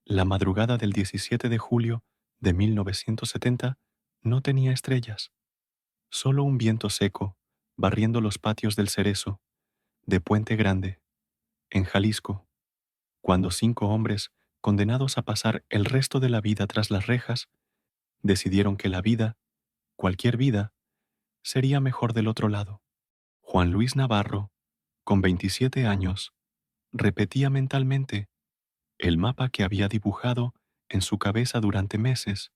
La madrugada del 17 de julio de 1970 no tenía estrellas, solo un viento seco barriendo los patios del Cerezo, de Puente Grande, en Jalisco, cuando 5 hombres, condenados a pasar el resto de la vida tras las rejas, decidieron que la vida, cualquier vida, sería mejor del otro lado. Juan Luis Navarro, con 27 años, repetía mentalmente el mapa que había dibujado en su cabeza durante meses,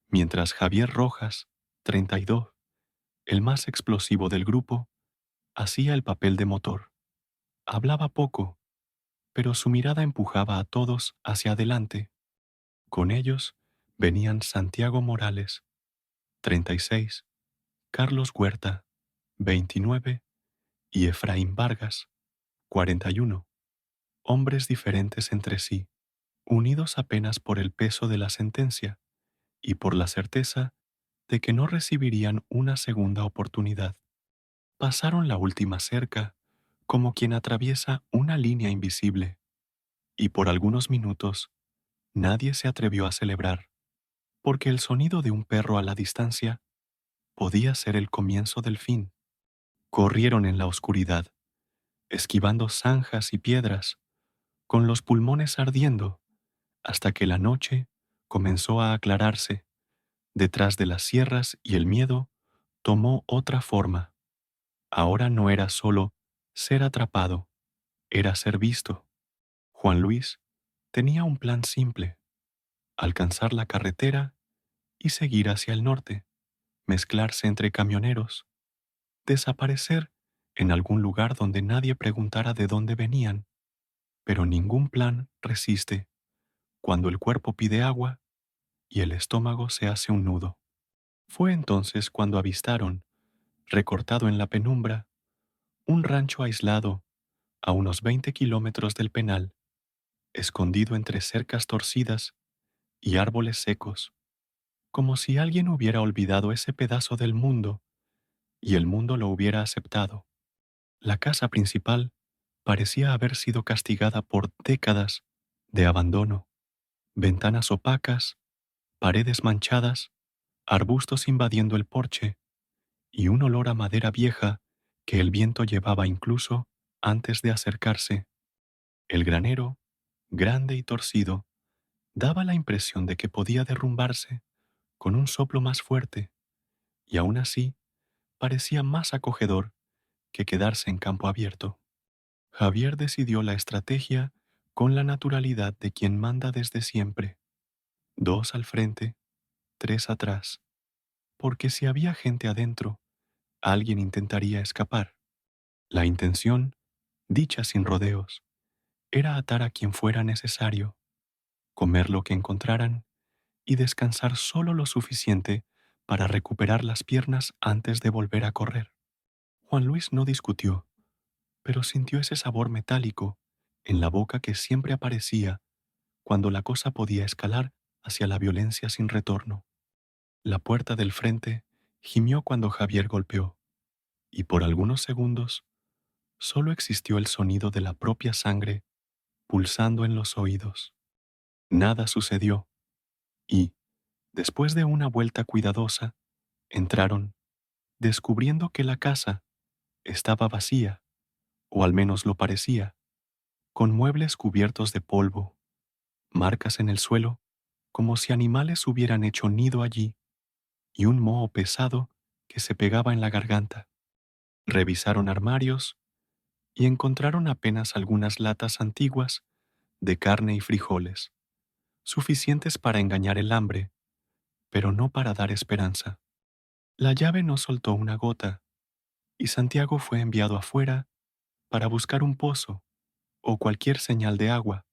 mientras Javier Rojas, 32, el más explosivo del grupo, hacía el papel de motor. Hablaba poco, pero su mirada empujaba a todos hacia adelante. Con ellos venían Santiago Morales, 36, Carlos Huerta, 29, y Efraín Vargas, 41, hombres diferentes entre sí, unidos apenas por el peso de la sentencia y por la certeza de que no recibirían una segunda oportunidad. Pasaron la última cerca como quien atraviesa una línea invisible, y por algunos minutos nadie se atrevió a celebrar, porque el sonido de un perro a la distancia podía ser el comienzo del fin. Corrieron en la oscuridad, esquivando zanjas y piedras, con los pulmones ardiendo, hasta que la noche comenzó a aclararse detrás de las sierras y el miedo tomó otra forma. Ahora no era solo ser atrapado, era ser visto. Juan Luis tenía un plan simple: alcanzar la carretera y seguir hacia el norte, mezclarse entre camioneros, desaparecer en algún lugar donde nadie preguntara de dónde venían. Pero ningún plan resiste cuando el cuerpo pide agua y el estómago se hace un nudo. Fue entonces cuando avistaron, recortado en la penumbra, un rancho aislado a unos 20 kilómetros del penal, escondido entre cercas torcidas y árboles secos, como si alguien hubiera olvidado ese pedazo del mundo y el mundo lo hubiera aceptado. La casa principal parecía haber sido castigada por décadas de abandono: ventanas opacas, paredes manchadas, arbustos invadiendo el porche y un olor a madera vieja que el viento llevaba incluso antes de acercarse. El granero, grande y torcido, daba la impresión de que podía derrumbarse con un soplo más fuerte, y aún así parecía más acogedor que quedarse en campo abierto. Javier decidió la estrategia con la naturalidad de quien manda desde siempre: 2 al frente, 3 atrás, porque si había gente adentro, alguien intentaría escapar. La intención, dicha sin rodeos, era atar a quien fuera necesario, comer lo que encontraran y descansar solo lo suficiente para recuperar las piernas antes de volver a correr. Juan Luis no discutió, pero sintió ese sabor metálico en la boca que siempre aparecía cuando la cosa podía escalar hacia la violencia sin retorno. La puerta del frente gimió cuando Javier golpeó, y por algunos segundos solo existió el sonido de la propia sangre pulsando en los oídos. Nada sucedió, y, después de una vuelta cuidadosa, entraron, descubriendo que la casa estaba vacía, o al menos lo parecía, con muebles cubiertos de polvo, marcas en el suelo, como si animales hubieran hecho nido allí, y un moho pesado que se pegaba en la garganta. Revisaron armarios y encontraron apenas algunas latas antiguas de carne y frijoles, suficientes para engañar el hambre, pero no para dar esperanza. La llave no soltó una gota, y Santiago fue enviado afuera para buscar un pozo o cualquier señal de agua,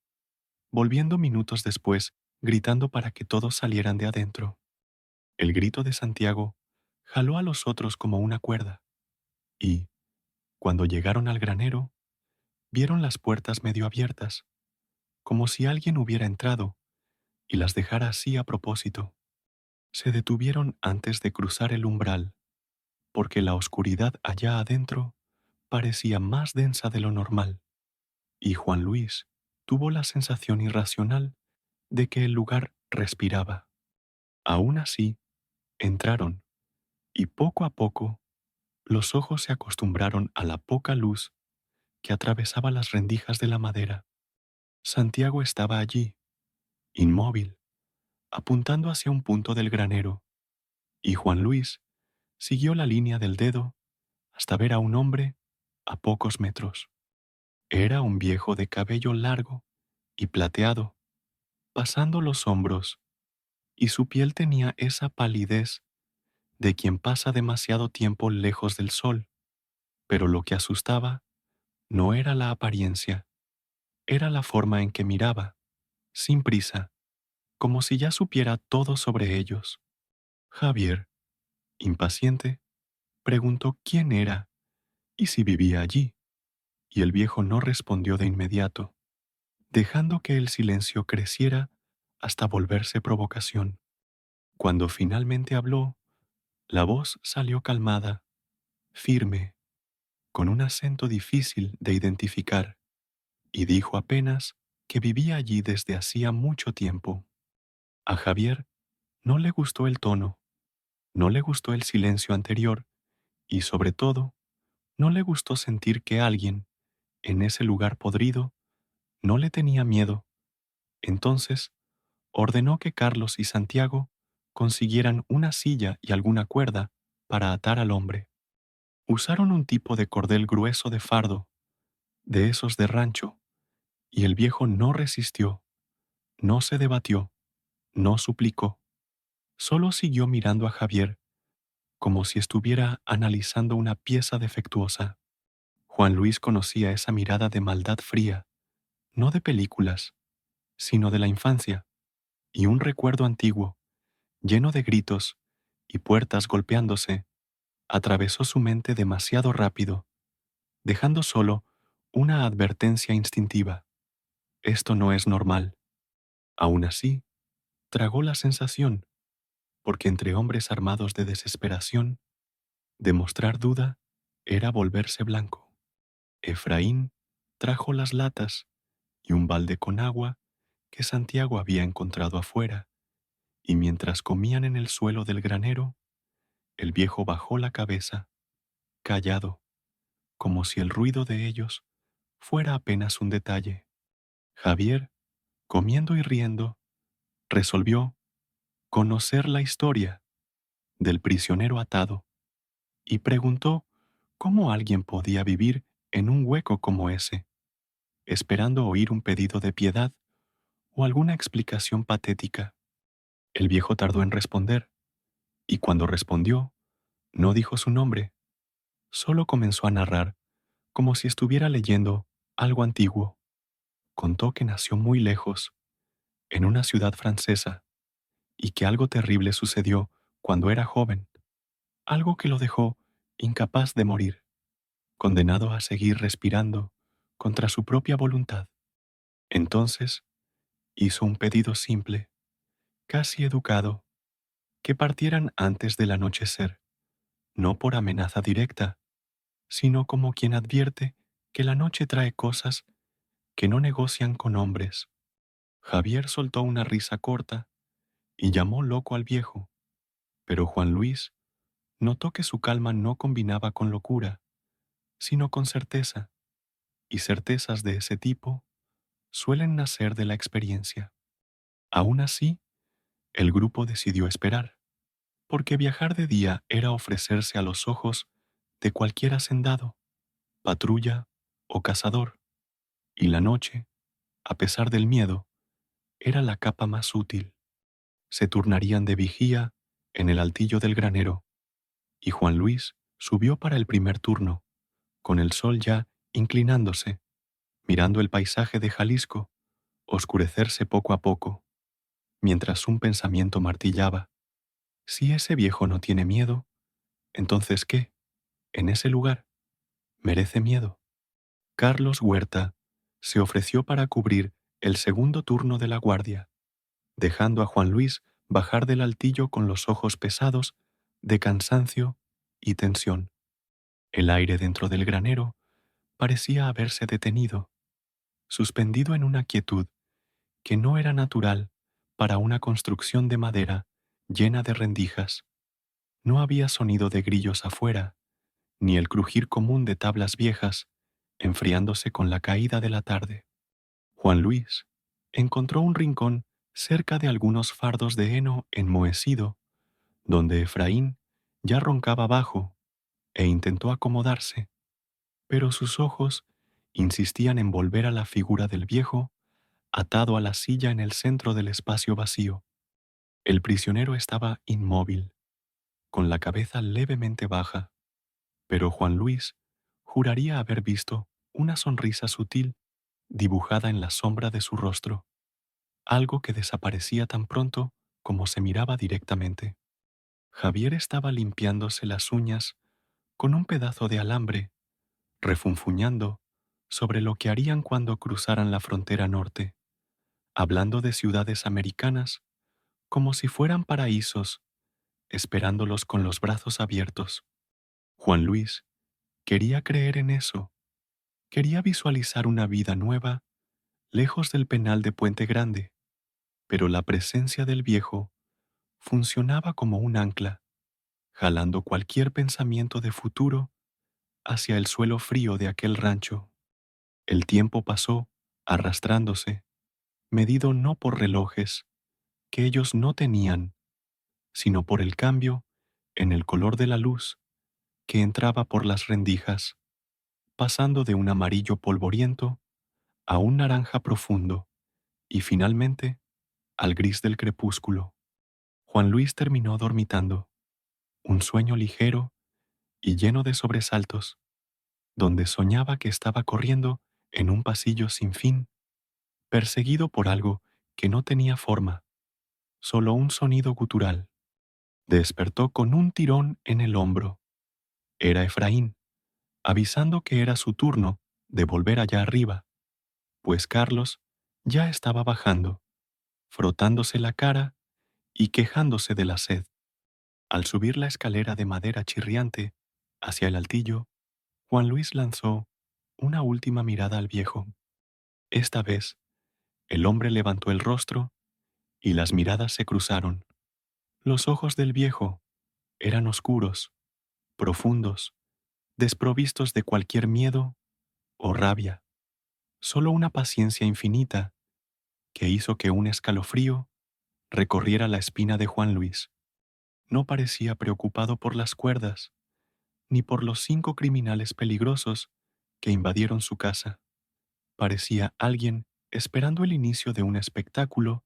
volviendo minutos después gritando para que todos salieran de adentro. El grito de Santiago jaló a los otros como una cuerda, y, cuando llegaron al granero, vieron las puertas medio abiertas, como si alguien hubiera entrado y las dejara así a propósito. Se detuvieron antes de cruzar el umbral, porque la oscuridad allá adentro parecía más densa de lo normal, y Juan Luis tuvo la sensación irracional de que el lugar respiraba. Aún así, entraron, y poco a poco los ojos se acostumbraron a la poca luz que atravesaba las rendijas de la madera. Santiago estaba allí, inmóvil, apuntando hacia un punto del granero, y Juan Luis siguió la línea del dedo hasta ver a un hombre a pocos metros. Era un viejo de cabello largo y plateado, pasando los hombros, y su piel tenía esa palidez de quien pasa demasiado tiempo lejos del sol. Pero lo que asustaba no era la apariencia, era la forma en que miraba, sin prisa, como si ya supiera todo sobre ellos. Javier, impaciente, preguntó quién era y si vivía allí, y el viejo no respondió de inmediato, dejando que el silencio creciera hasta volverse provocación. Cuando finalmente habló, la voz salió calmada, firme, con un acento difícil de identificar, y dijo apenas que vivía allí desde hacía mucho tiempo. A Javier no le gustó el tono, no le gustó el silencio anterior y, sobre todo, no le gustó sentir que alguien, en ese lugar podrido, no le tenía miedo. Entonces, ordenó que Carlos y Santiago consiguieran una silla y alguna cuerda para atar al hombre. Usaron un tipo de cordel grueso de fardo, de esos de rancho, y el viejo no resistió, no se debatió, no suplicó, solo siguió mirando a Javier como si estuviera analizando una pieza defectuosa. Juan Luis conocía esa mirada de maldad fría, no de películas, sino de la infancia, y un recuerdo antiguo, lleno de gritos y puertas golpeándose, atravesó su mente demasiado rápido, dejando solo una advertencia instintiva. Esto no es normal. Aún así, tragó la sensación, porque entre hombres armados de desesperación, demostrar duda era volverse blanco. Efraín trajo las latas y un balde con agua que Santiago había encontrado afuera, y mientras comían en el suelo del granero, el viejo bajó la cabeza, callado, como si el ruido de ellos fuera apenas un detalle. Javier, comiendo y riendo, resolvió conocer la historia del prisionero atado y preguntó cómo alguien podía vivir en un hueco como ese, esperando oír un pedido de piedad o alguna explicación patética. El viejo tardó en responder, y cuando respondió, no dijo su nombre, solo comenzó a narrar como si estuviera leyendo algo antiguo. Contó que nació muy lejos, en una ciudad francesa, y que algo terrible sucedió cuando era joven, algo que lo dejó incapaz de morir, condenado a seguir respirando contra su propia voluntad. Entonces hizo un pedido simple, casi educado, que partieran antes del anochecer, no por amenaza directa, sino como quien advierte que la noche trae cosas que no negocian con hombres. Javier soltó una risa corta y llamó loco al viejo, pero Juan Luis notó que su calma no combinaba con locura, sino con certeza, y certezas de ese tipo suelen nacer de la experiencia. Aún así, el grupo decidió esperar, porque viajar de día era ofrecerse a los ojos de cualquier hacendado, patrulla o cazador, y la noche, a pesar del miedo, era la capa más útil. Se turnarían de vigía en el altillo del granero, y Juan Luis subió para el primer turno, con el sol ya inclinándose, mirando el paisaje de Jalisco oscurecerse poco a poco, mientras un pensamiento martillaba. Si ese viejo no tiene miedo, entonces ¿qué? En ese lugar, merece miedo. Carlos Huerta se ofreció para cubrir el segundo turno de la guardia, dejando a Juan Luis bajar del altillo con los ojos pesados de cansancio y tensión. El aire dentro del granero parecía haberse detenido, suspendido en una quietud que no era natural para una construcción de madera llena de rendijas. No había sonido de grillos afuera, ni el crujir común de tablas viejas, enfriándose con la caída de la tarde. Juan Luis encontró un rincón cerca de algunos fardos de heno enmohecido, donde Efraín ya roncaba bajo, e intentó acomodarse, pero sus ojos insistían en volver a la figura del viejo atado a la silla en el centro del espacio vacío. El prisionero estaba inmóvil, con la cabeza levemente baja, pero Juan Luis juraría haber visto una sonrisa sutil dibujada en la sombra de su rostro, algo que desaparecía tan pronto como se miraba directamente. Javier estaba limpiándose las uñas con un pedazo de alambre, refunfuñando sobre lo que harían cuando cruzaran la frontera norte, hablando de ciudades americanas como si fueran paraísos, esperándolos con los brazos abiertos. Juan Luis quería creer en eso, quería visualizar una vida nueva lejos del penal de Puente Grande, pero la presencia del viejo funcionaba como un ancla, jalando cualquier pensamiento de futuro hacia el suelo frío de aquel rancho. El tiempo pasó arrastrándose, medido no por relojes, que ellos no tenían, sino por el cambio en el color de la luz que entraba por las rendijas, pasando de un amarillo polvoriento a un naranja profundo y finalmente al gris del crepúsculo. Juan Luis terminó dormitando, un sueño ligero y lleno de sobresaltos, donde soñaba que estaba corriendo en un pasillo sin fin, perseguido por algo que no tenía forma, solo un sonido gutural. Despertó con un tirón en el hombro. Era Efraín, avisando que era su turno de volver allá arriba, pues Carlos ya estaba bajando, frotándose la cara y quejándose de la sed. Al subir la escalera de madera chirriante hacia el altillo, Juan Luis lanzó una última mirada al viejo. Esta vez, el hombre levantó el rostro y las miradas se cruzaron. Los ojos del viejo eran oscuros, profundos, desprovistos de cualquier miedo o rabia, solo una paciencia infinita que hizo que un escalofrío recorriera la espina de Juan Luis. No parecía preocupado por las cuerdas, ni por los 5 criminales peligrosos que invadieron su casa. Parecía alguien esperando el inicio de un espectáculo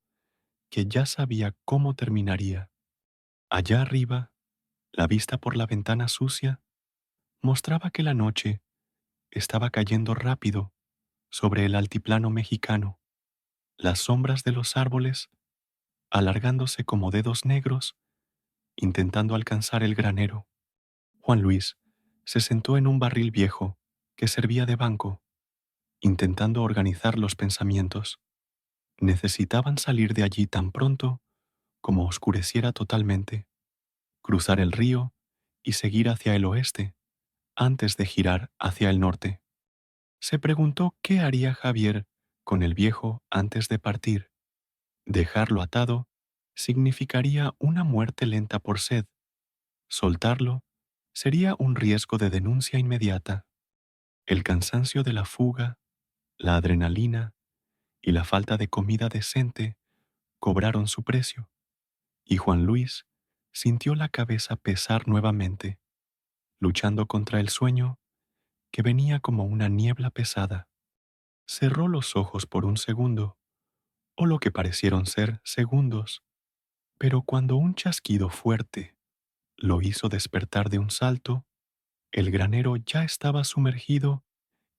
que ya sabía cómo terminaría. Allá arriba, la vista por la ventana sucia mostraba que la noche estaba cayendo rápido sobre el altiplano mexicano, las sombras de los árboles alargándose como dedos negros, intentando alcanzar el granero. Juan Luis se sentó en un barril viejo que servía de banco, intentando organizar los pensamientos. Necesitaban salir de allí tan pronto como oscureciera totalmente, cruzar el río y seguir hacia el oeste, antes de girar hacia el norte. Se preguntó qué haría Javier con el viejo antes de partir. Dejarlo atado significaría una muerte lenta por sed. Soltarlo sería un riesgo de denuncia inmediata. El cansancio de la fuga, la adrenalina y la falta de comida decente cobraron su precio, y Juan Luis sintió la cabeza pesar nuevamente, luchando contra el sueño que venía como una niebla pesada. Cerró los ojos por un segundo, o lo que parecieron ser segundos, pero cuando un chasquido fuerte lo hizo despertar de un salto, el granero ya estaba sumergido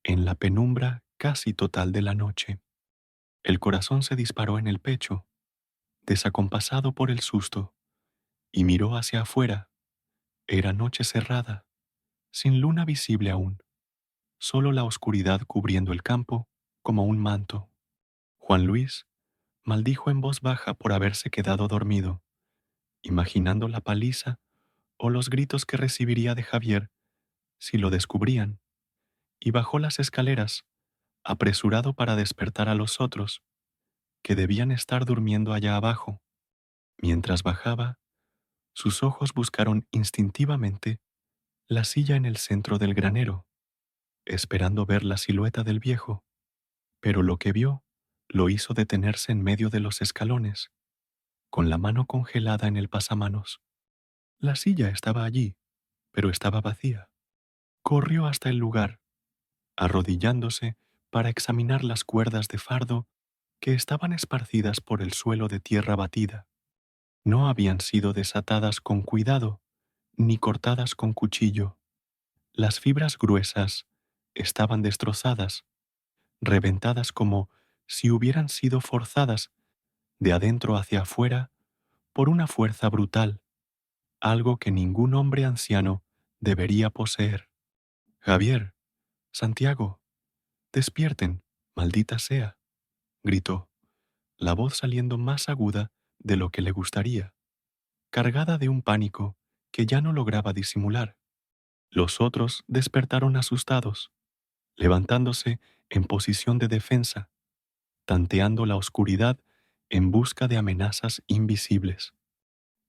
en la penumbra casi total de la noche. El corazón se disparó en el pecho, desacompasado por el susto, y miró hacia afuera. Era noche cerrada, sin luna visible aún, solo la oscuridad cubriendo el campo como un manto. Juan Luis maldijo en voz baja por haberse quedado dormido, imaginando la paliza o los gritos que recibiría de Javier si lo descubrían, y bajó las escaleras, apresurado para despertar a los otros, que debían estar durmiendo allá abajo. Mientras bajaba, sus ojos buscaron instintivamente la silla en el centro del granero, esperando ver la silueta del viejo, pero lo que vio lo hizo detenerse en medio de los escalones, con la mano congelada en el pasamanos. La silla estaba allí, pero estaba vacía. Corrió hasta el lugar, arrodillándose para examinar las cuerdas de fardo que estaban esparcidas por el suelo de tierra batida. No habían sido desatadas con cuidado ni cortadas con cuchillo. Las fibras gruesas estaban destrozadas, reventadas como si hubieran sido forzadas de adentro hacia afuera por una fuerza brutal, algo que ningún hombre anciano debería poseer. Javier, Santiago, despierten, maldita sea, gritó, la voz saliendo más aguda de lo que le gustaría, cargada de un pánico que ya no lograba disimular. Los otros despertaron asustados, levantándose en posición de defensa, tanteando la oscuridad en busca de amenazas invisibles.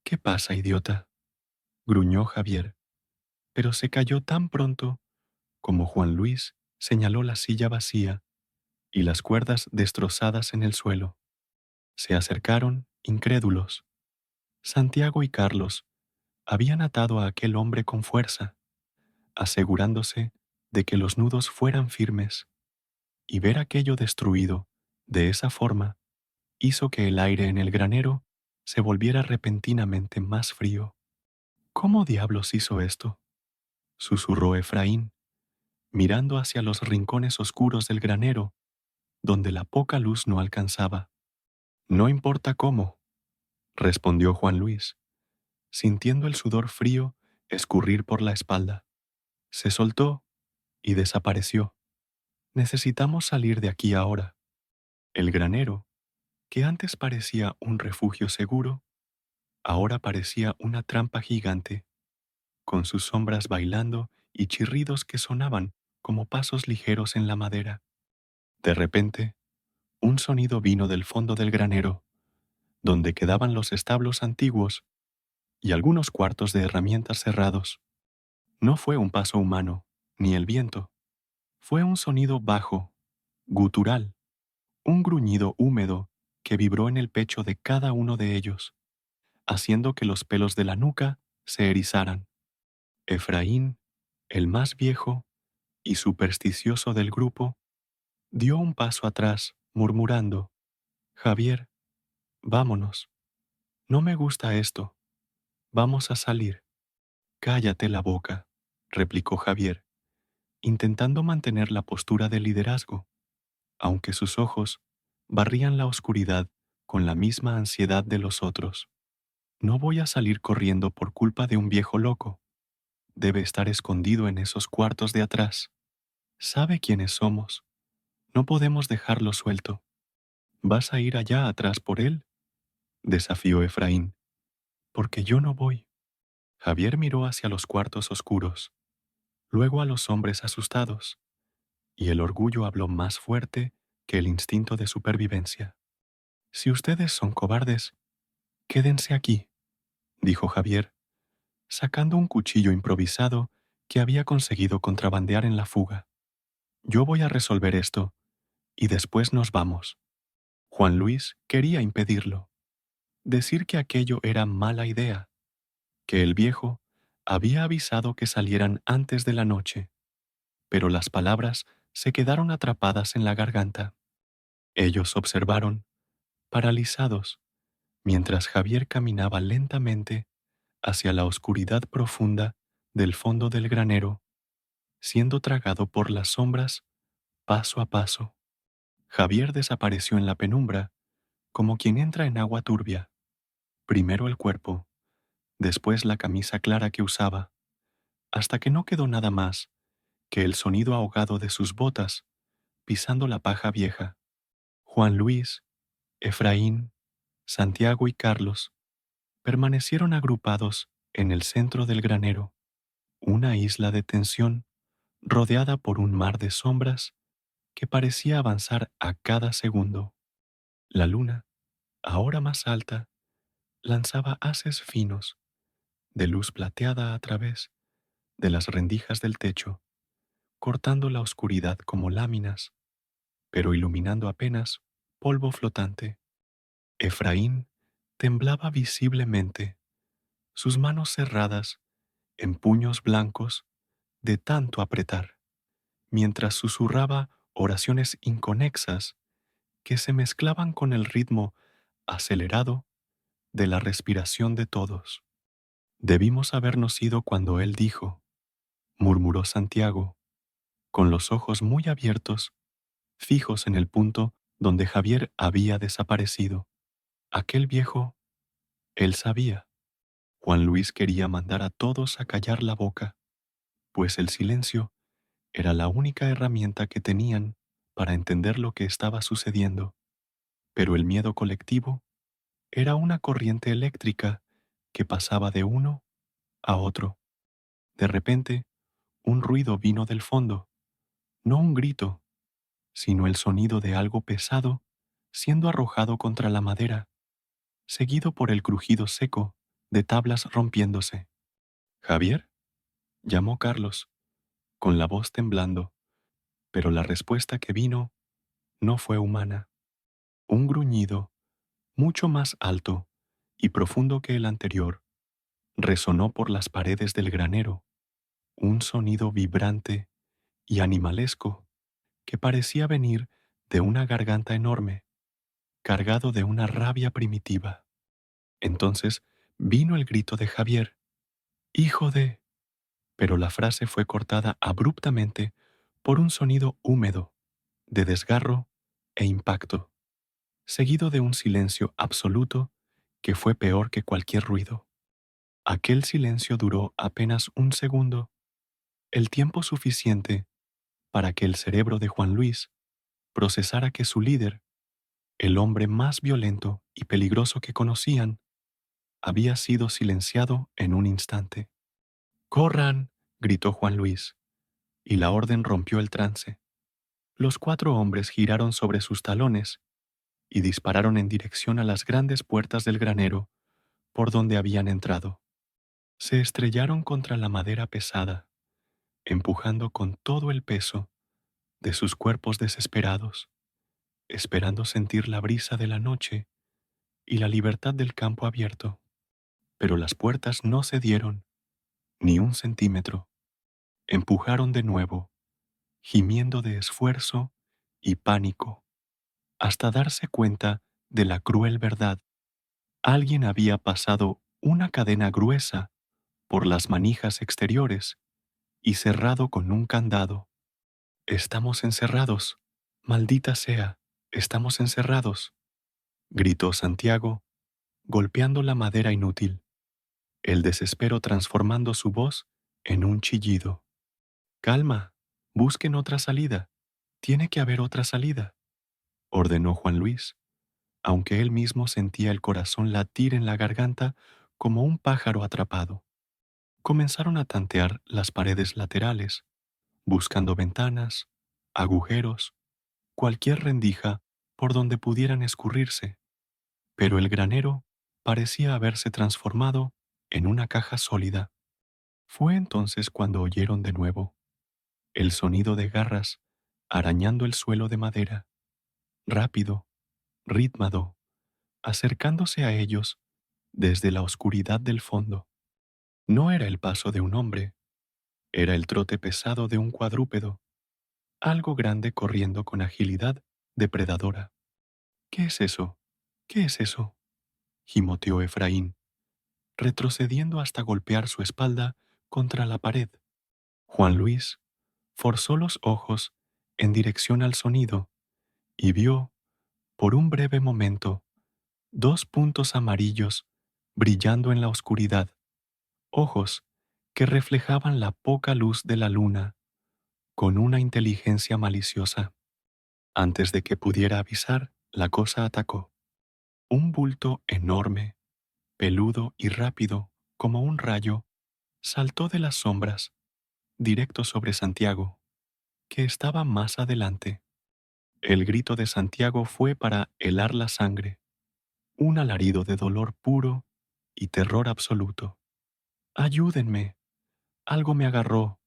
¿Qué pasa, idiota?, gruñó Javier, pero se calló tan pronto como Juan Luis señaló la silla vacía y las cuerdas destrozadas en el suelo. Se acercaron, incrédulos. Santiago y Carlos habían atado a aquel hombre con fuerza, asegurándose de que los nudos fueran firmes, y ver aquello destruido de esa forma hizo que el aire en el granero se volviera repentinamente más frío. ¿Cómo diablos hizo esto?, susurró Efraín, mirando hacia los rincones oscuros del granero, donde la poca luz no alcanzaba. No importa cómo, respondió Juan Luis, sintiendo el sudor frío escurrir por la espalda. Se soltó y desapareció. Necesitamos salir de aquí ahora. El granero, que antes parecía un refugio seguro, ahora parecía una trampa gigante, con sus sombras bailando y chirridos que sonaban como pasos ligeros en la madera. De repente, un sonido vino del fondo del granero, donde quedaban los establos antiguos y algunos cuartos de herramientas cerrados. No fue un paso humano, ni el viento. Fue un sonido bajo, gutural, un gruñido húmedo que vibró en el pecho de cada uno de ellos, haciendo que los pelos de la nuca se erizaran. Efraín, el más viejo y supersticioso del grupo, dio un paso atrás, murmurando: Javier, vámonos. No me gusta esto. Vamos a salir. Cállate la boca, replicó Javier, intentando mantener la postura de liderazgo, aunque sus ojos barrían la oscuridad con la misma ansiedad de los otros. No voy a salir corriendo por culpa de un viejo loco. Debe estar escondido en esos cuartos de atrás. Sabe quiénes somos. No podemos dejarlo suelto. ¿Vas a ir allá atrás por él?, desafió Efraín. Porque yo no voy. Javier miró hacia los cuartos oscuros, luego a los hombres asustados, y el orgullo habló más fuerte que el instinto de supervivencia. Si ustedes son cobardes, quédense aquí, dijo Javier, sacando un cuchillo improvisado que había conseguido contrabandear en la fuga. Yo voy a resolver esto, y después nos vamos. Juan Luis quería impedirlo, decir que aquello era mala idea, que el viejo había avisado que salieran antes de la noche, pero las palabras se quedaron atrapadas en la garganta. Ellos observaron, paralizados, mientras Javier caminaba lentamente hacia la oscuridad profunda del fondo del granero, siendo tragado por las sombras paso a paso. Javier desapareció en la penumbra, como quien entra en agua turbia. Primero el cuerpo, después la camisa clara que usaba, hasta que no quedó nada más que el sonido ahogado de sus botas pisando la paja vieja. Juan Luis, Efraín, Santiago y Carlos permanecieron agrupados en el centro del granero, una isla de tensión rodeada por un mar de sombras que parecía avanzar a cada segundo. La luna, ahora más alta, lanzaba haces finos de luz plateada a través de las rendijas del techo, cortando la oscuridad como láminas, pero iluminando apenas polvo flotante. Efraín temblaba visiblemente, sus manos cerradas en puños blancos de tanto apretar, mientras susurraba oraciones inconexas que se mezclaban con el ritmo acelerado de la respiración de todos. Debimos habernos ido cuando él dijo, murmuró Santiago, con los ojos muy abiertos, fijos en el punto donde Javier había desaparecido. Aquel viejo, él sabía. Juan Luis quería mandar a todos a callar la boca, pues el silencio era la única herramienta que tenían para entender lo que estaba sucediendo. Pero el miedo colectivo era una corriente eléctrica que pasaba de uno a otro. De repente, un ruido vino del fondo, no un grito, sino el sonido de algo pesado siendo arrojado contra la madera, seguido por el crujido seco de tablas rompiéndose. ¿Javier? Llamó Carlos, con la voz temblando, pero la respuesta que vino no fue humana. Un gruñido, mucho más alto y profundo que el anterior, resonó por las paredes del granero, un sonido vibrante y animalesco que parecía venir de una garganta enorme, cargado de una rabia primitiva. Entonces vino el grito de Javier, «¡Hijo de...!», pero la frase fue cortada abruptamente por un sonido húmedo, de desgarro e impacto, seguido de un silencio absoluto que fue peor que cualquier ruido. Aquel silencio duró apenas un segundo, el tiempo suficiente para que el cerebro de Juan Luis procesara que su líder, el hombre más violento y peligroso que conocían, había sido silenciado en un instante. «¡Corran!», gritó Juan Luis, y la orden rompió el trance. Los 4 hombres giraron sobre sus talones y dispararon en dirección a las grandes puertas del granero por donde habían entrado. Se estrellaron contra la madera pesada, empujando con todo el peso de sus cuerpos desesperados, esperando sentir la brisa de la noche y la libertad del campo abierto. Pero las puertas no cedieron ni un centímetro. Empujaron de nuevo, gimiendo de esfuerzo y pánico, hasta darse cuenta de la cruel verdad. Alguien había pasado una cadena gruesa por las manijas exteriores y cerrado con un candado. «Estamos encerrados, maldita sea, estamos encerrados», gritó Santiago, golpeando la madera inútil, el desespero transformando su voz en un chillido. «Calma, busquen otra salida, tiene que haber otra salida», ordenó Juan Luis, aunque él mismo sentía el corazón latir en la garganta como un pájaro atrapado. Comenzaron a tantear las paredes laterales, buscando ventanas, agujeros, cualquier rendija por donde pudieran escurrirse, pero el granero parecía haberse transformado en una caja sólida. Fue entonces cuando oyeron de nuevo el sonido de garras arañando el suelo de madera, rápido, ritmado, acercándose a ellos desde la oscuridad del fondo. No era el paso de un hombre, era el trote pesado de un cuadrúpedo, algo grande corriendo con agilidad depredadora. «¿Qué es eso? ¿Qué es eso?», gimoteó Efraín, retrocediendo hasta golpear su espalda contra la pared. Juan Luis forzó los ojos en dirección al sonido y vio, por un breve momento, 2 puntos amarillos brillando en la oscuridad, ojos que reflejaban la poca luz de la luna con una inteligencia maliciosa. Antes de que pudiera avisar, la cosa atacó. Un bulto enorme, peludo y rápido como un rayo, saltó de las sombras, directo sobre Santiago, que estaba más adelante. El grito de Santiago fue para helar la sangre, un alarido de dolor puro y terror absoluto. ¡Ayúdenme! Algo me agarró.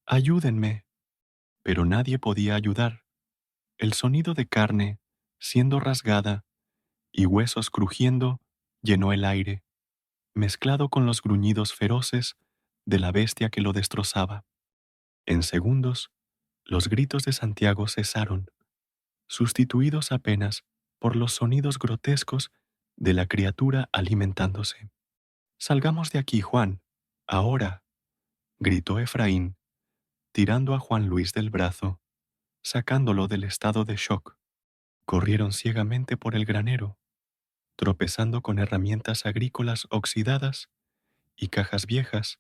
¡Ayúdenme! Pero nadie podía ayudar. El sonido de carne, siendo rasgada, y huesos crujiendo, llenó el aire, mezclado con los gruñidos feroces de la bestia que lo destrozaba. En segundos, los gritos de Santiago cesaron, sustituidos apenas por los sonidos grotescos de la criatura alimentándose. «Salgamos de aquí, Juan, ahora», gritó Efraín, tirando a Juan Luis del brazo, sacándolo del estado de shock. Corrieron ciegamente por el granero, tropezando con herramientas agrícolas oxidadas y cajas viejas,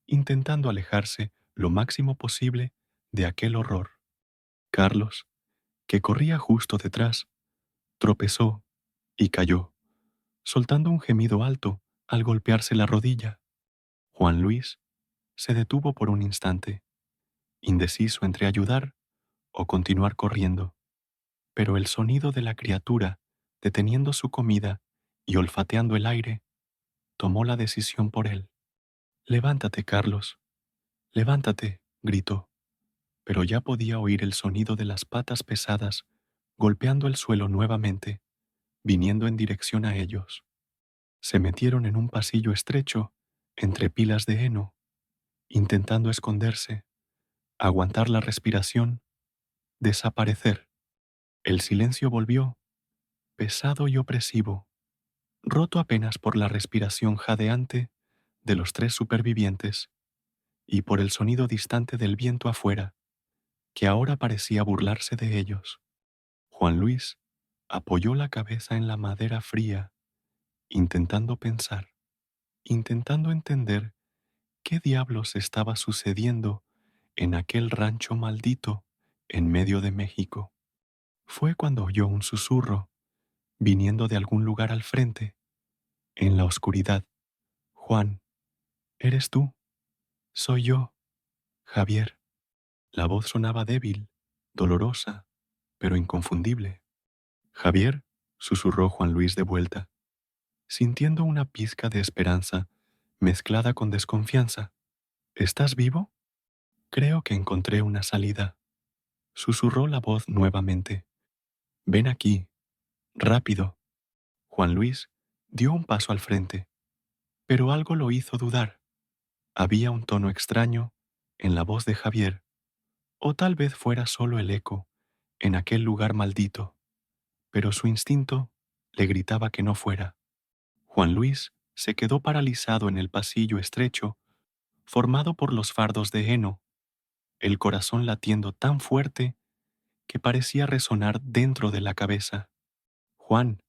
intentando alejarse lo máximo posible de aquel horror. Carlos, que corría justo detrás, tropezó y cayó, soltando un gemido alto al golpearse la rodilla. Juan Luis se detuvo por un instante, indeciso entre ayudar o continuar corriendo, pero el sonido de la criatura deteniendo su comida y olfateando el aire tomó la decisión por él. «Levántate, Carlos, levántate», gritó, pero ya podía oír el sonido de las patas pesadas golpeando el suelo nuevamente, viniendo en dirección a ellos. Se metieron en un pasillo estrecho entre pilas de heno, intentando esconderse, aguantar la respiración, desaparecer. El silencio volvió, pesado y opresivo, roto apenas por la respiración jadeante de los tres supervivientes y por el sonido distante del viento afuera, que ahora parecía burlarse de ellos. Juan Luis apoyó la cabeza en la madera fría, intentando pensar, intentando entender qué diablos estaba sucediendo en aquel rancho maldito en medio de México. Fue cuando oyó un susurro, viniendo de algún lugar al frente, en la oscuridad. «Juan, ¿eres tú? Soy yo, Javier». La voz sonaba débil, dolorosa, pero inconfundible. «Javier», susurró Juan Luis de vuelta, sintiendo una pizca de esperanza mezclada con desconfianza. «¿Estás vivo? Creo que encontré una salida», susurró la voz nuevamente. «Ven aquí, rápido». Juan Luis dio un paso al frente, pero algo lo hizo dudar. Había un tono extraño en la voz de Javier, o tal vez fuera solo el eco en aquel lugar maldito, pero su instinto le gritaba que no fuera. Juan Luis se quedó paralizado en el pasillo estrecho formado por los fardos de heno, el corazón latiendo tan fuerte que parecía resonar dentro de la cabeza. «Juan,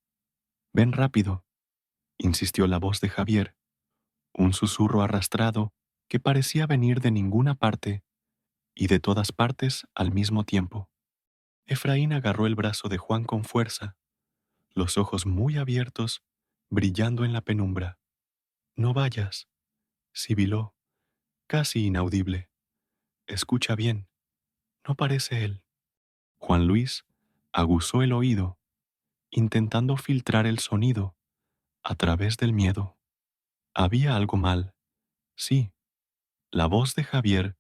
ven rápido», insistió la voz de Javier, un susurro arrastrado que parecía venir de ninguna parte y de todas partes al mismo tiempo. Efraín agarró el brazo de Juan con fuerza, los ojos muy abiertos, brillando en la penumbra. «No vayas», sibiló, casi inaudible. «Escucha bien, no parece él». Juan Luis aguzó el oído, intentando filtrar el sonido a través del miedo. Había algo mal. Sí, la voz de Javier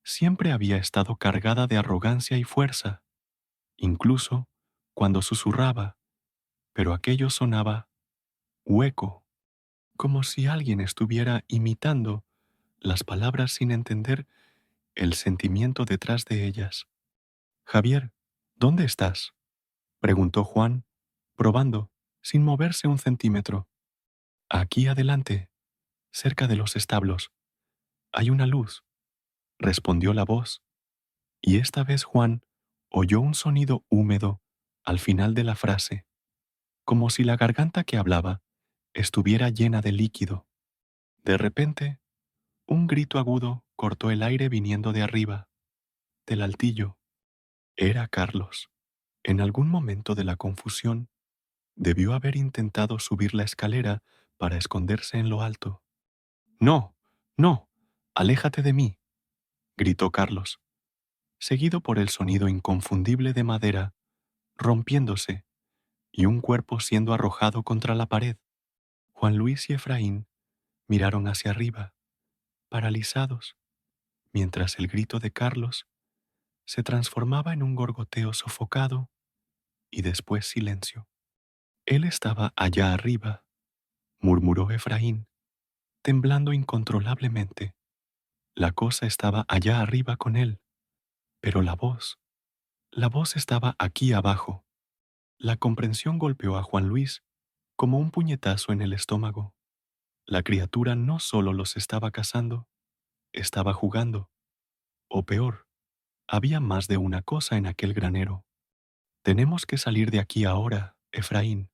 siempre había estado cargada de arrogancia y fuerza, incluso cuando susurraba, pero aquello sonaba hueco, como si alguien estuviera imitando las palabras sin entender el sentimiento detrás de ellas. «Javier, ¿dónde estás?», preguntó Juan, probando, sin moverse un centímetro. «Aquí adelante, cerca de los establos. Hay una luz», respondió la voz, y esta vez Juan oyó un sonido húmedo al final de la frase, como si la garganta que hablaba estuviera llena de líquido. De repente, un grito agudo cortó el aire viniendo de arriba, del altillo. Era Carlos. En algún momento de la confusión, debió haber intentado subir la escalera para esconderse en lo alto. «No, no, aléjate de mí», gritó Carlos, seguido por el sonido inconfundible de madera rompiéndose, y un cuerpo siendo arrojado contra la pared. Juan Luis y Efraín miraron hacia arriba, paralizados, mientras el grito de Carlos se transformaba en un gorgoteo sofocado y después silencio. Él estaba allá arriba, murmuró Efraín, temblando incontrolablemente. La cosa estaba allá arriba con él, pero la voz estaba aquí abajo. La comprensión golpeó a Juan Luis como un puñetazo en el estómago. La criatura no solo los estaba cazando, estaba jugando. O peor, había más de una cosa en aquel granero. Tenemos que salir de aquí ahora, Efraín.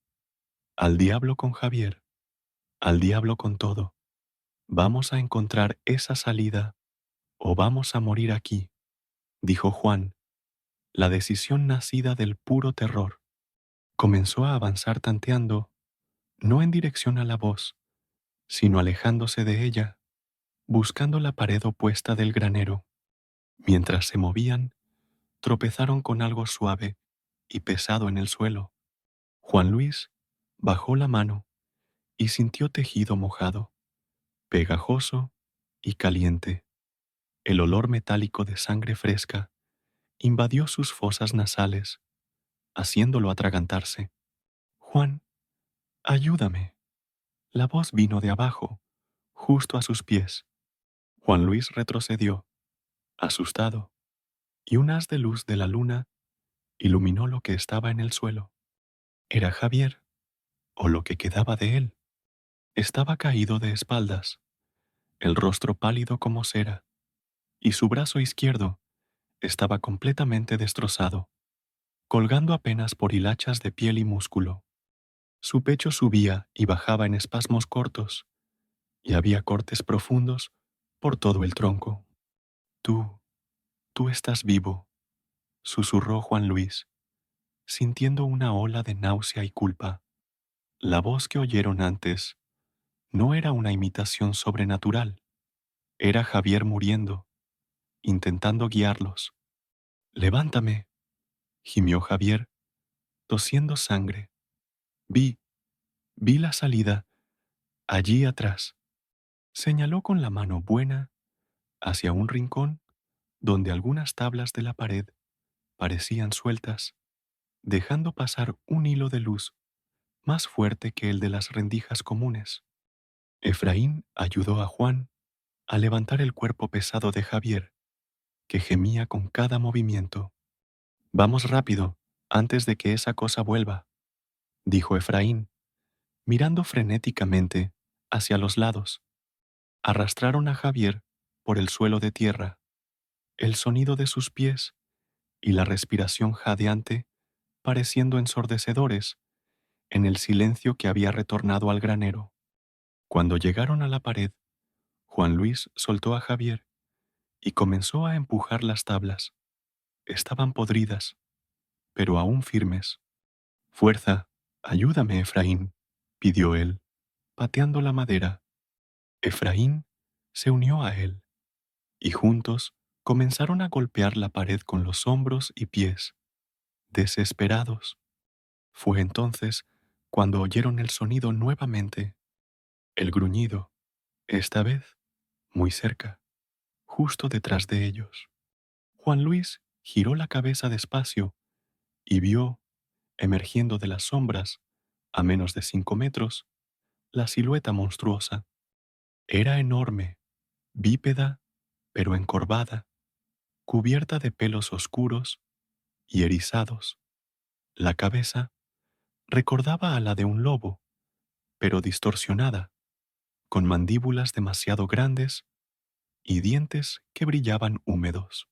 Al diablo con Javier, al diablo con todo. Vamos a encontrar esa salida o vamos a morir aquí, dijo Juan, la decisión nacida del puro terror. Comenzó a avanzar tanteando, no en dirección a la voz, sino alejándose de ella, buscando la pared opuesta del granero. Mientras se movían, tropezaron con algo suave y pesado en el suelo. Juan Luis bajó la mano y sintió tejido mojado, pegajoso y caliente. El olor metálico de sangre fresca invadió sus fosas nasales, haciéndolo atragantarse. Juan, ayúdame. La voz vino de abajo, justo a sus pies. Juan Luis retrocedió, asustado, y un haz de luz de la luna iluminó lo que estaba en el suelo. Era Javier, o lo que quedaba de él. Estaba caído de espaldas, el rostro pálido como cera, y su brazo izquierdo estaba completamente destrozado, colgando apenas por hilachas de piel y músculo. Su pecho subía y bajaba en espasmos cortos, y había cortes profundos por todo el tronco. Tú estás vivo, susurró Juan Luis, sintiendo una ola de náusea y culpa. La voz que oyeron antes no era una imitación sobrenatural, era Javier muriendo, intentando guiarlos. Levántame, gimió Javier, tosiendo sangre. Vi, vi la salida, allí atrás. Señaló con la mano buena hacia un rincón donde algunas tablas de la pared parecían sueltas, dejando pasar un hilo de luz más fuerte que el de las rendijas comunes. Efraín ayudó a Juan a levantar el cuerpo pesado de Javier, que gemía con cada movimiento. Vamos rápido, antes de que esa cosa vuelva, dijo Efraín, mirando frenéticamente hacia los lados. Arrastraron a Javier por el suelo de tierra. El sonido de sus pies y la respiración jadeante pareciendo ensordecedores en el silencio que había retornado al granero. Cuando llegaron a la pared, Juan Luis soltó a Javier y comenzó a empujar las tablas. Estaban podridas, pero aún firmes. Fuerza, ayúdame, Efraín, pidió él, pateando la madera. Efraín se unió a él, y juntos comenzaron a golpear la pared con los hombros y pies, desesperados. Fue entonces cuando oyeron el sonido nuevamente, el gruñido, esta vez muy cerca, justo detrás de ellos. Juan Luis giró la cabeza despacio y vio, emergiendo de las sombras, a menos de 5 metros, la silueta monstruosa. Era enorme, bípeda, pero encorvada, cubierta de pelos oscuros y erizados. La cabeza recordaba a la de un lobo, pero distorsionada, con mandíbulas demasiado grandes y dientes que brillaban húmedos.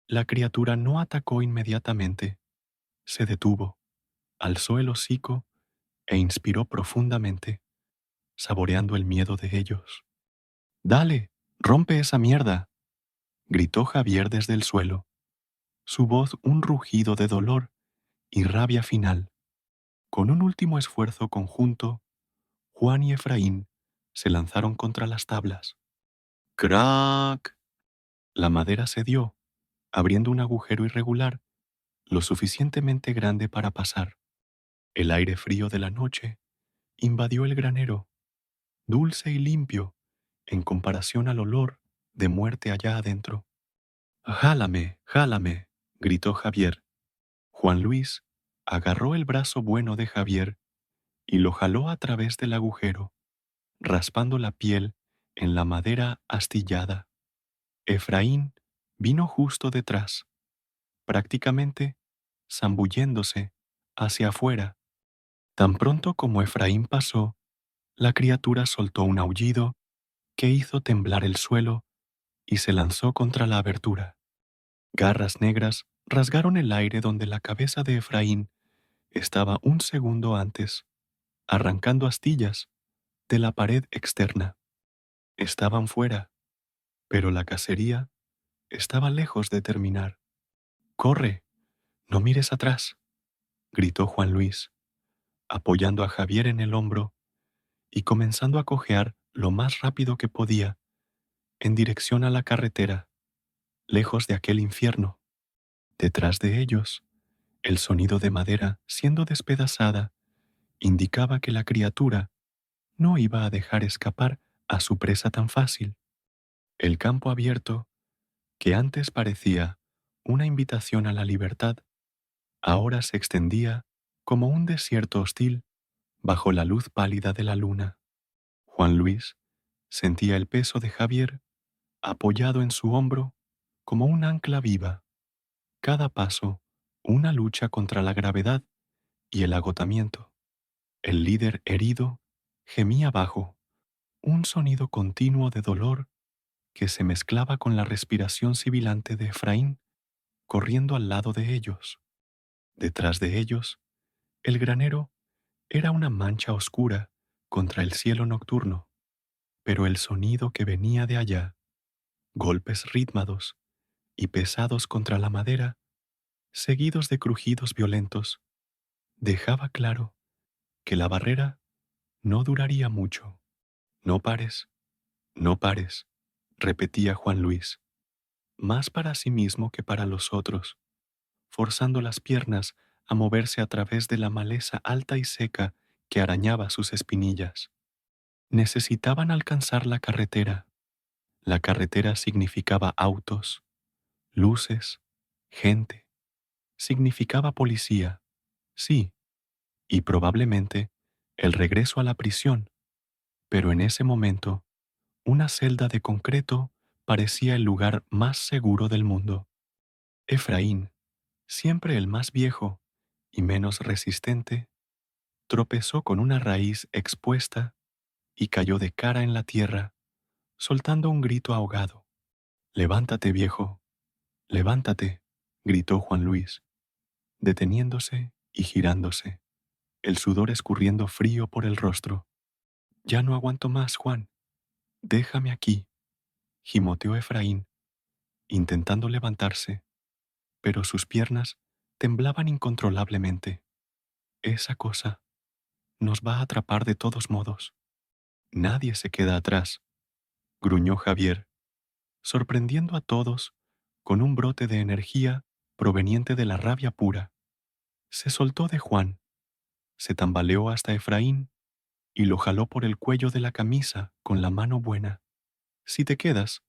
La criatura no atacó inmediatamente, se detuvo, alzó el hocico e inspiró profundamente, saboreando el miedo de ellos. «¡Dale! ¡Rompe esa mierda!», gritó Javier desde el suelo, su voz un rugido de dolor y rabia final. Con un último esfuerzo conjunto, Juan y Efraín se lanzaron contra las tablas. ¡Crack! La madera cedió, abriendo un agujero irregular lo suficientemente grande para pasar. El aire frío de la noche invadió el granero, dulce y limpio en comparación al olor de muerte allá adentro. «Jálame, jálame», gritó Javier. Juan Luis agarró el brazo bueno de Javier y lo jaló a través del agujero, raspando la piel en la madera astillada. Efraín vino justo detrás, prácticamente zambulléndose hacia afuera. Tan pronto como Efraín pasó, la criatura soltó un aullido que hizo temblar el suelo y se lanzó contra la abertura. Garras negras rasgaron el aire donde la cabeza de Efraín estaba un segundo antes, arrancando astillas de la pared externa. Estaban fuera, pero la cacería estaba lejos de terminar. «¡Corre! No mires atrás», gritó Juan Luis, apoyando a Javier en el hombro y comenzando a cojear lo más rápido que podía en dirección a la carretera, lejos de aquel infierno. Detrás de ellos, el sonido de madera siendo despedazada indicaba que la criatura no iba a dejar escapar a su presa tan fácil. El campo abierto, que antes parecía una invitación a la libertad, ahora se extendía como un desierto hostil bajo la luz pálida de la luna. Juan Luis sentía el peso de Javier apoyado en su hombro como un ancla viva. Cada paso, una lucha contra la gravedad y el agotamiento. El líder herido gemía bajo, un sonido continuo de dolor que se mezclaba con la respiración sibilante de Efraín corriendo al lado de ellos. Detrás de ellos, el granero era una mancha oscura contra el cielo nocturno, pero el sonido que venía de allá, golpes rítmados y pesados contra la madera, seguidos de crujidos violentos, dejaba claro que la barrera no duraría mucho. «No pares, no pares», repetía Juan Luis, más para sí mismo que para los otros, forzando las piernas a moverse a través de la maleza alta y seca que arañaba sus espinillas. Necesitaban alcanzar la carretera. La carretera significaba autos, luces, gente. Significaba policía, sí, y probablemente el regreso a la prisión, pero en ese momento, una celda de concreto parecía el lugar más seguro del mundo. Efraín, siempre el más viejo y menos resistente, tropezó con una raíz expuesta y cayó de cara en la tierra, soltando un grito ahogado. «Levántate, viejo, levántate», gritó Juan Luis, deteniéndose y girándose, el sudor escurriendo frío por el rostro. «Ya no aguanto más, Juan. Déjame aquí», gimoteó Efraín, intentando levantarse, pero sus piernas temblaban incontrolablemente. «Esa cosa nos va a atrapar de todos modos. Nadie se queda atrás», gruñó Javier, sorprendiendo a todos con un brote de energía proveniente de la rabia pura. Se soltó de Juan, se tambaleó hasta Efraín y lo jaló por el cuello de la camisa con la mano buena. «Si te quedas,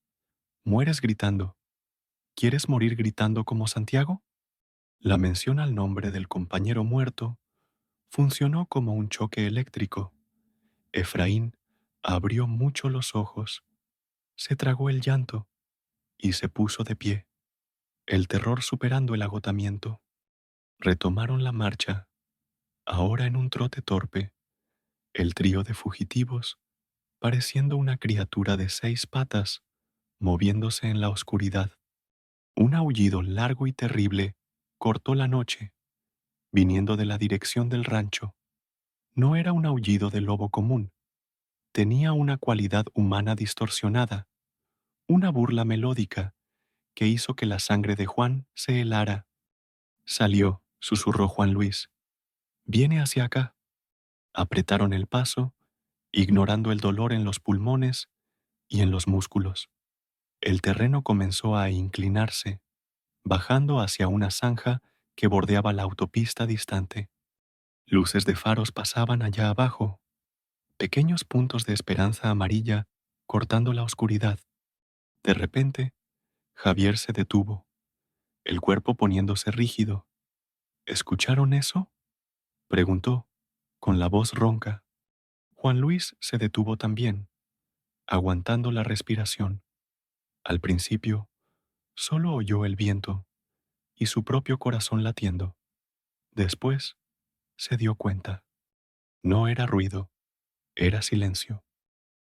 mueres gritando. ¿Quieres morir gritando como Santiago?» La mención al nombre del compañero muerto funcionó como un choque eléctrico. Efraín abrió mucho los ojos, se tragó el llanto y se puso de pie, el terror superando el agotamiento. Retomaron la marcha, ahora en un trote torpe, el trío de fugitivos, pareciendo una criatura de 6 patas, moviéndose en la oscuridad. Un aullido largo y terrible cortó la noche, viniendo de la dirección del rancho. No era un aullido de lobo común, tenía una cualidad humana distorsionada, una burla melódica que hizo que la sangre de Juan se helara. «Salió», susurró Juan Luis. «Viene hacia acá». Apretaron el paso, ignorando el dolor en los pulmones y en los músculos. El terreno comenzó a inclinarse, bajando hacia una zanja que bordeaba la autopista distante. Luces de faros pasaban allá abajo, pequeños puntos de esperanza amarilla cortando la oscuridad. De repente, Javier se detuvo, el cuerpo poniéndose rígido. ¿Escucharon eso?, preguntó, con la voz ronca. Juan Luis se detuvo también, aguantando la respiración. Al principio, solo oyó el viento y su propio corazón latiendo. Después, se dio cuenta. No era ruido, era silencio.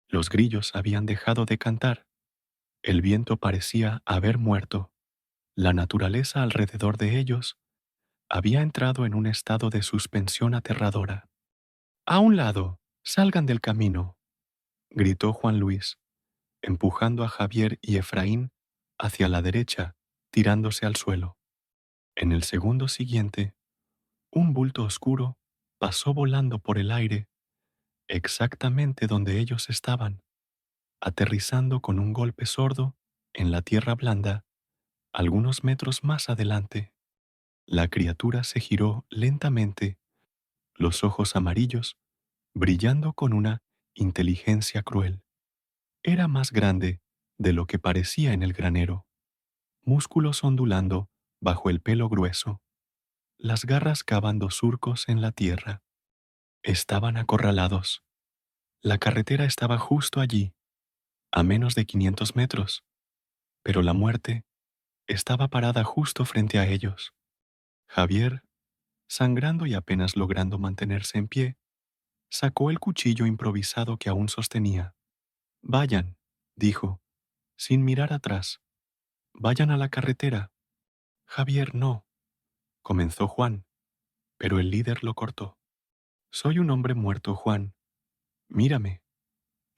Los grillos habían dejado de cantar. El viento parecía haber muerto. La naturaleza alrededor de ellos había entrado en un estado de suspensión aterradora. ¡A un lado! ¡Salgan del camino!, gritó Juan Luis, empujando a Javier y Efraín hacia la derecha, tirándose al suelo. En el segundo siguiente, un bulto oscuro pasó volando por el aire, exactamente donde ellos estaban, aterrizando con un golpe sordo en la tierra blanda, algunos metros más adelante. La criatura se giró lentamente, los ojos amarillos brillando con una inteligencia cruel. Era más grande de lo que parecía en el granero, músculos ondulando bajo el pelo grueso, las garras cavando surcos en la tierra. Estaban acorralados. La carretera estaba justo allí, a menos de 500 metros, pero la muerte estaba parada justo frente a ellos. Javier, sangrando y apenas logrando mantenerse en pie, sacó el cuchillo improvisado que aún sostenía. «Vayan», dijo, sin mirar atrás. «Vayan a la carretera». «Javier, no», comenzó Juan, pero el líder lo cortó. «Soy un hombre muerto, Juan. Mírame.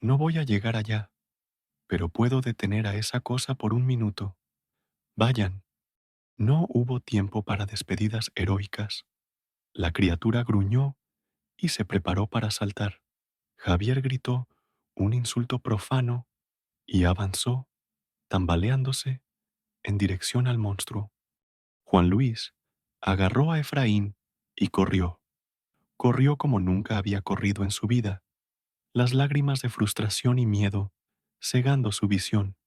No voy a llegar allá, pero puedo detener a esa cosa por un minuto. Vayan». No hubo tiempo para despedidas heroicas. La criatura gruñó y se preparó para saltar. Javier gritó un insulto profano y avanzó, tambaleándose, en dirección al monstruo. Juan Luis agarró a Efraín y corrió. Corrió como nunca había corrido en su vida, las lágrimas de frustración y miedo cegando su visión.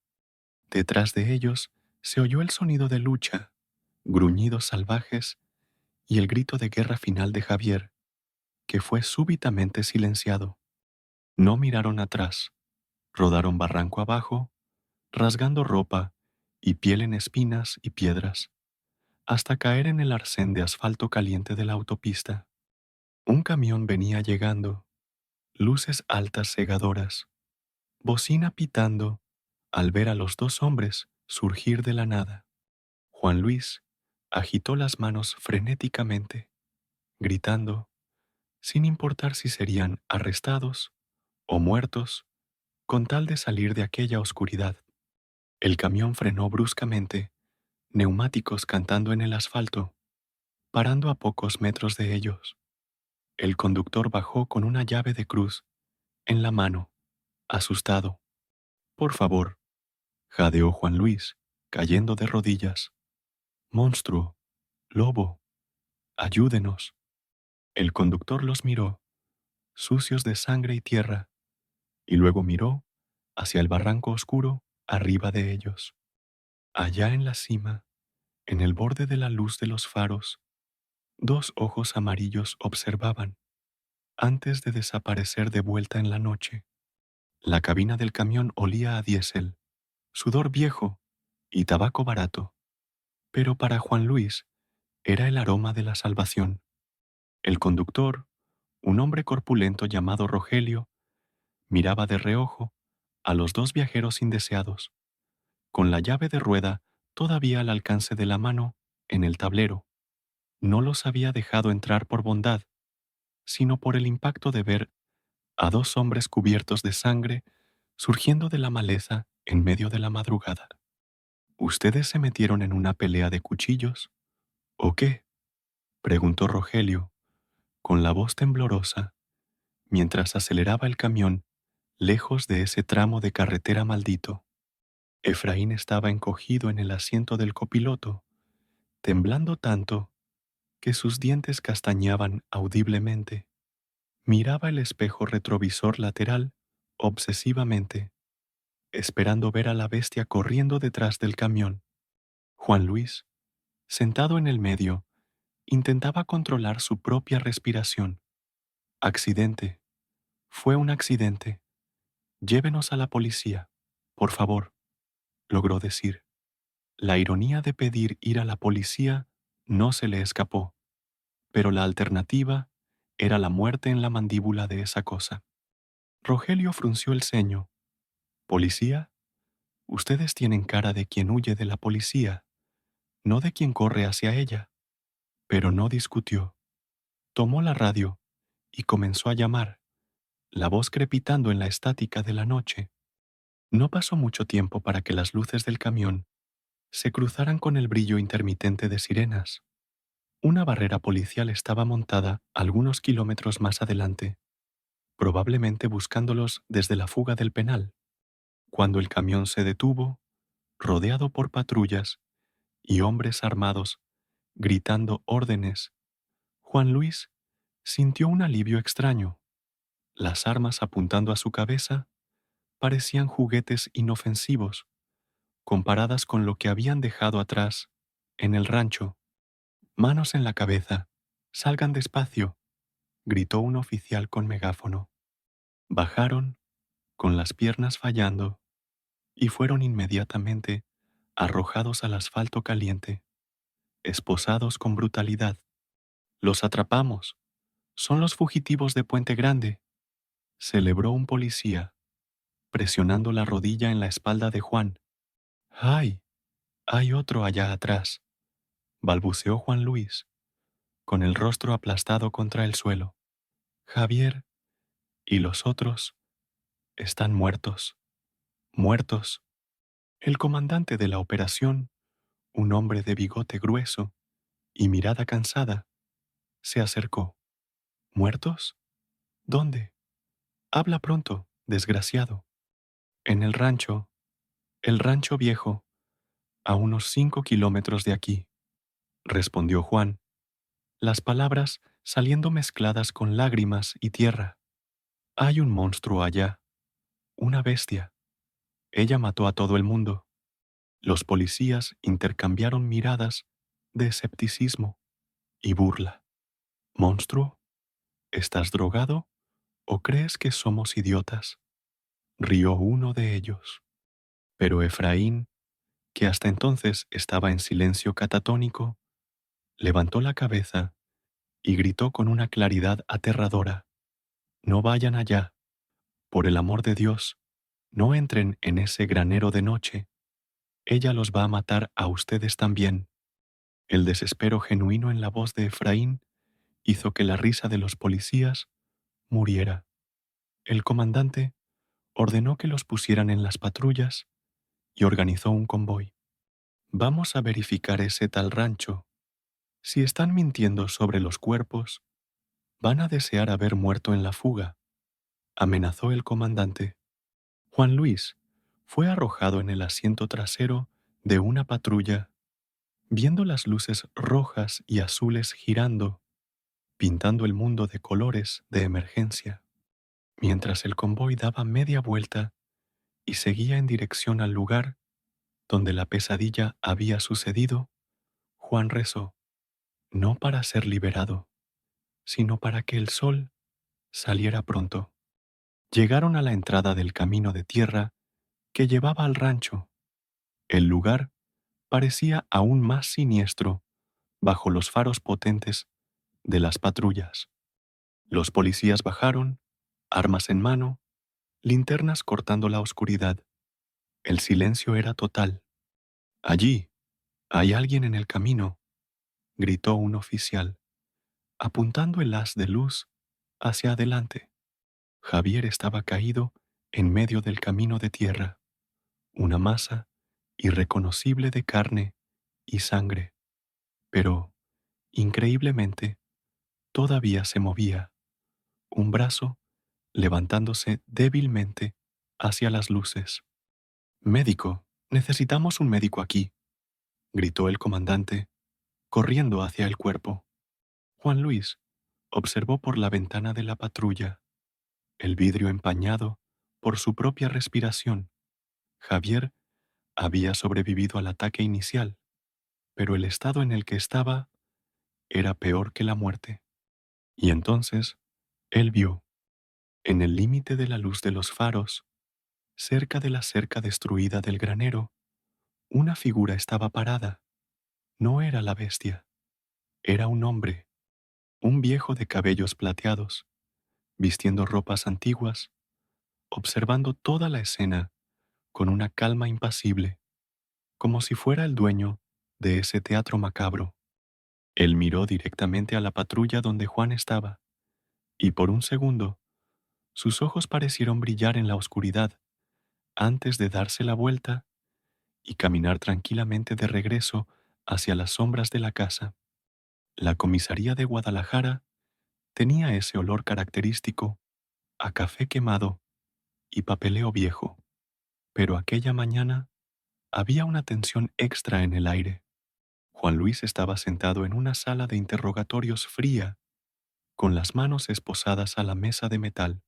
Detrás de ellos se oyó el sonido de lucha, gruñidos salvajes y el grito de guerra final de Javier, que fue súbitamente silenciado. No miraron atrás, rodaron barranco abajo, rasgando ropa y piel en espinas y piedras, hasta caer en el arcén de asfalto caliente de la autopista. Un camión venía llegando, luces altas cegadoras, bocina pitando al ver a los dos hombres surgir de la nada. Juan Luis agitó las manos frenéticamente, gritando, sin importar si serían arrestados o muertos, con tal de salir de aquella oscuridad. El camión frenó bruscamente, neumáticos cantando en el asfalto, parando a pocos metros de ellos. El conductor bajó con una llave de cruz en la mano, asustado. «Por favor», jadeó Juan Luis, cayendo de rodillas. «Monstruo, lobo, ayúdenos». El conductor los miró, sucios de sangre y tierra, y luego miró hacia el barranco oscuro arriba de ellos. Allá en la cima, en el borde de la luz de los faros, dos ojos amarillos observaban, antes de desaparecer de vuelta en la noche. La cabina del camión olía a diésel, sudor viejo y tabaco barato, pero para Juan Luis era el aroma de la salvación. El conductor, un hombre corpulento llamado Rogelio, miraba de reojo a los dos viajeros indeseados, con la llave de rueda todavía al alcance de la mano en el tablero. No los había dejado entrar por bondad, sino por el impacto de ver a dos hombres cubiertos de sangre surgiendo de la maleza en medio de la madrugada. ¿Ustedes se metieron en una pelea de cuchillos? ¿O qué?, preguntó Rogelio, con la voz temblorosa, mientras aceleraba el camión lejos de ese tramo de carretera maldito. Efraín estaba encogido en el asiento del copiloto, temblando tanto que sus dientes castañaban audiblemente. Miraba el espejo retrovisor lateral obsesivamente, esperando ver a la bestia corriendo detrás del camión. Juan Luis, sentado en el medio, intentaba controlar su propia respiración. Accidente. Fue un accidente. Llévenos a la policía, por favor, logró decir. La ironía de pedir ir a la policía no se le escapó, pero la alternativa era la muerte en la mandíbula de esa cosa. Rogelio frunció el ceño. ¿Policía? Ustedes tienen cara de quien huye de la policía, no de quien corre hacia ella. Pero no discutió. Tomó la radio y comenzó a llamar, la voz crepitando en la estática de la noche. No pasó mucho tiempo para que las luces del camión se cruzaran con el brillo intermitente de sirenas. Una barrera policial estaba montada algunos kilómetros más adelante, probablemente buscándolos desde la fuga del penal. Cuando el camión se detuvo, rodeado por patrullas y hombres armados, gritando órdenes, Juan Luis sintió un alivio extraño. Las armas apuntando a su cabeza parecían juguetes inofensivos, comparadas con lo que habían dejado atrás, en el rancho. Manos en la cabeza, salgan despacio, gritó un oficial con megáfono. Bajaron, con las piernas fallando, y fueron inmediatamente arrojados al asfalto caliente, esposados con brutalidad. Los atrapamos. Son los fugitivos de Puente Grande, celebró un policía, presionando la rodilla en la espalda de Juan. ¡Ay! Hay otro allá atrás, balbuceó Juan Luis, con el rostro aplastado contra el suelo. Javier y los otros están muertos, muertos. El comandante de la operación, un hombre de bigote grueso y mirada cansada, se acercó. ¿Muertos? ¿Dónde? Habla pronto, desgraciado. En el rancho viejo, a unos 5 kilómetros de aquí, respondió Juan, las palabras saliendo mezcladas con lágrimas y tierra. Hay un monstruo allá, una bestia. Ella mató a todo el mundo. Los policías intercambiaron miradas de escepticismo y burla. ¿Monstruo? ¿Estás drogado o crees que somos idiotas? Rió uno de ellos. Pero Efraín, que hasta entonces estaba en silencio catatónico, levantó la cabeza y gritó con una claridad aterradora. No vayan allá. Por el amor de Dios, no entren en ese granero de noche. Ella los va a matar a ustedes también. El desespero genuino en la voz de Efraín hizo que la risa de los policías muriera. El comandante ordenó que los pusieran en las patrullas y organizó un convoy. Vamos a verificar ese tal rancho. Si están mintiendo sobre los cuerpos, van a desear haber muerto en la fuga, amenazó el comandante. Juan Luis fue arrojado en el asiento trasero de una patrulla, viendo las luces rojas y azules girando, pintando el mundo de colores de emergencia. Mientras el convoy daba media vuelta y seguía en dirección al lugar donde la pesadilla había sucedido, Juan rezó, no para ser liberado, sino para que el sol saliera pronto. Llegaron a la entrada del camino de tierra que llevaba al rancho. El lugar parecía aún más siniestro bajo los faros potentes de las patrullas. Los policías bajaron, armas en mano, linternas cortando la oscuridad. El silencio era total. Allí, hay alguien en el camino, gritó un oficial, apuntando el haz de luz hacia adelante. Javier estaba caído en medio del camino de tierra, una masa irreconocible de carne y sangre, pero, increíblemente, todavía se movía, un brazo levantándose débilmente hacia las luces. Médico, necesitamos un médico aquí, gritó el comandante, corriendo hacia el cuerpo. Juan Luis observó por la ventana de la patrulla, el vidrio empañado por su propia respiración. Javier había sobrevivido al ataque inicial, pero el estado en el que estaba era peor que la muerte. Y entonces, él vio, en el límite de la luz de los faros, cerca de la cerca destruida del granero, una figura estaba parada. No era la bestia, era un hombre, un viejo de cabellos plateados, vistiendo ropas antiguas, observando toda la escena con una calma impasible, como si fuera el dueño de ese teatro macabro. Él miró directamente a la patrulla donde Juan estaba, y por un segundo, sus ojos parecieron brillar en la oscuridad antes de darse la vuelta y caminar tranquilamente de regreso hacia las sombras de la casa. La comisaría de Guadalajara tenía ese olor característico a café quemado y papeleo viejo, pero aquella mañana había una tensión extra en el aire. Juan Luis estaba sentado en una sala de interrogatorios fría, con las manos esposadas a la mesa de metal.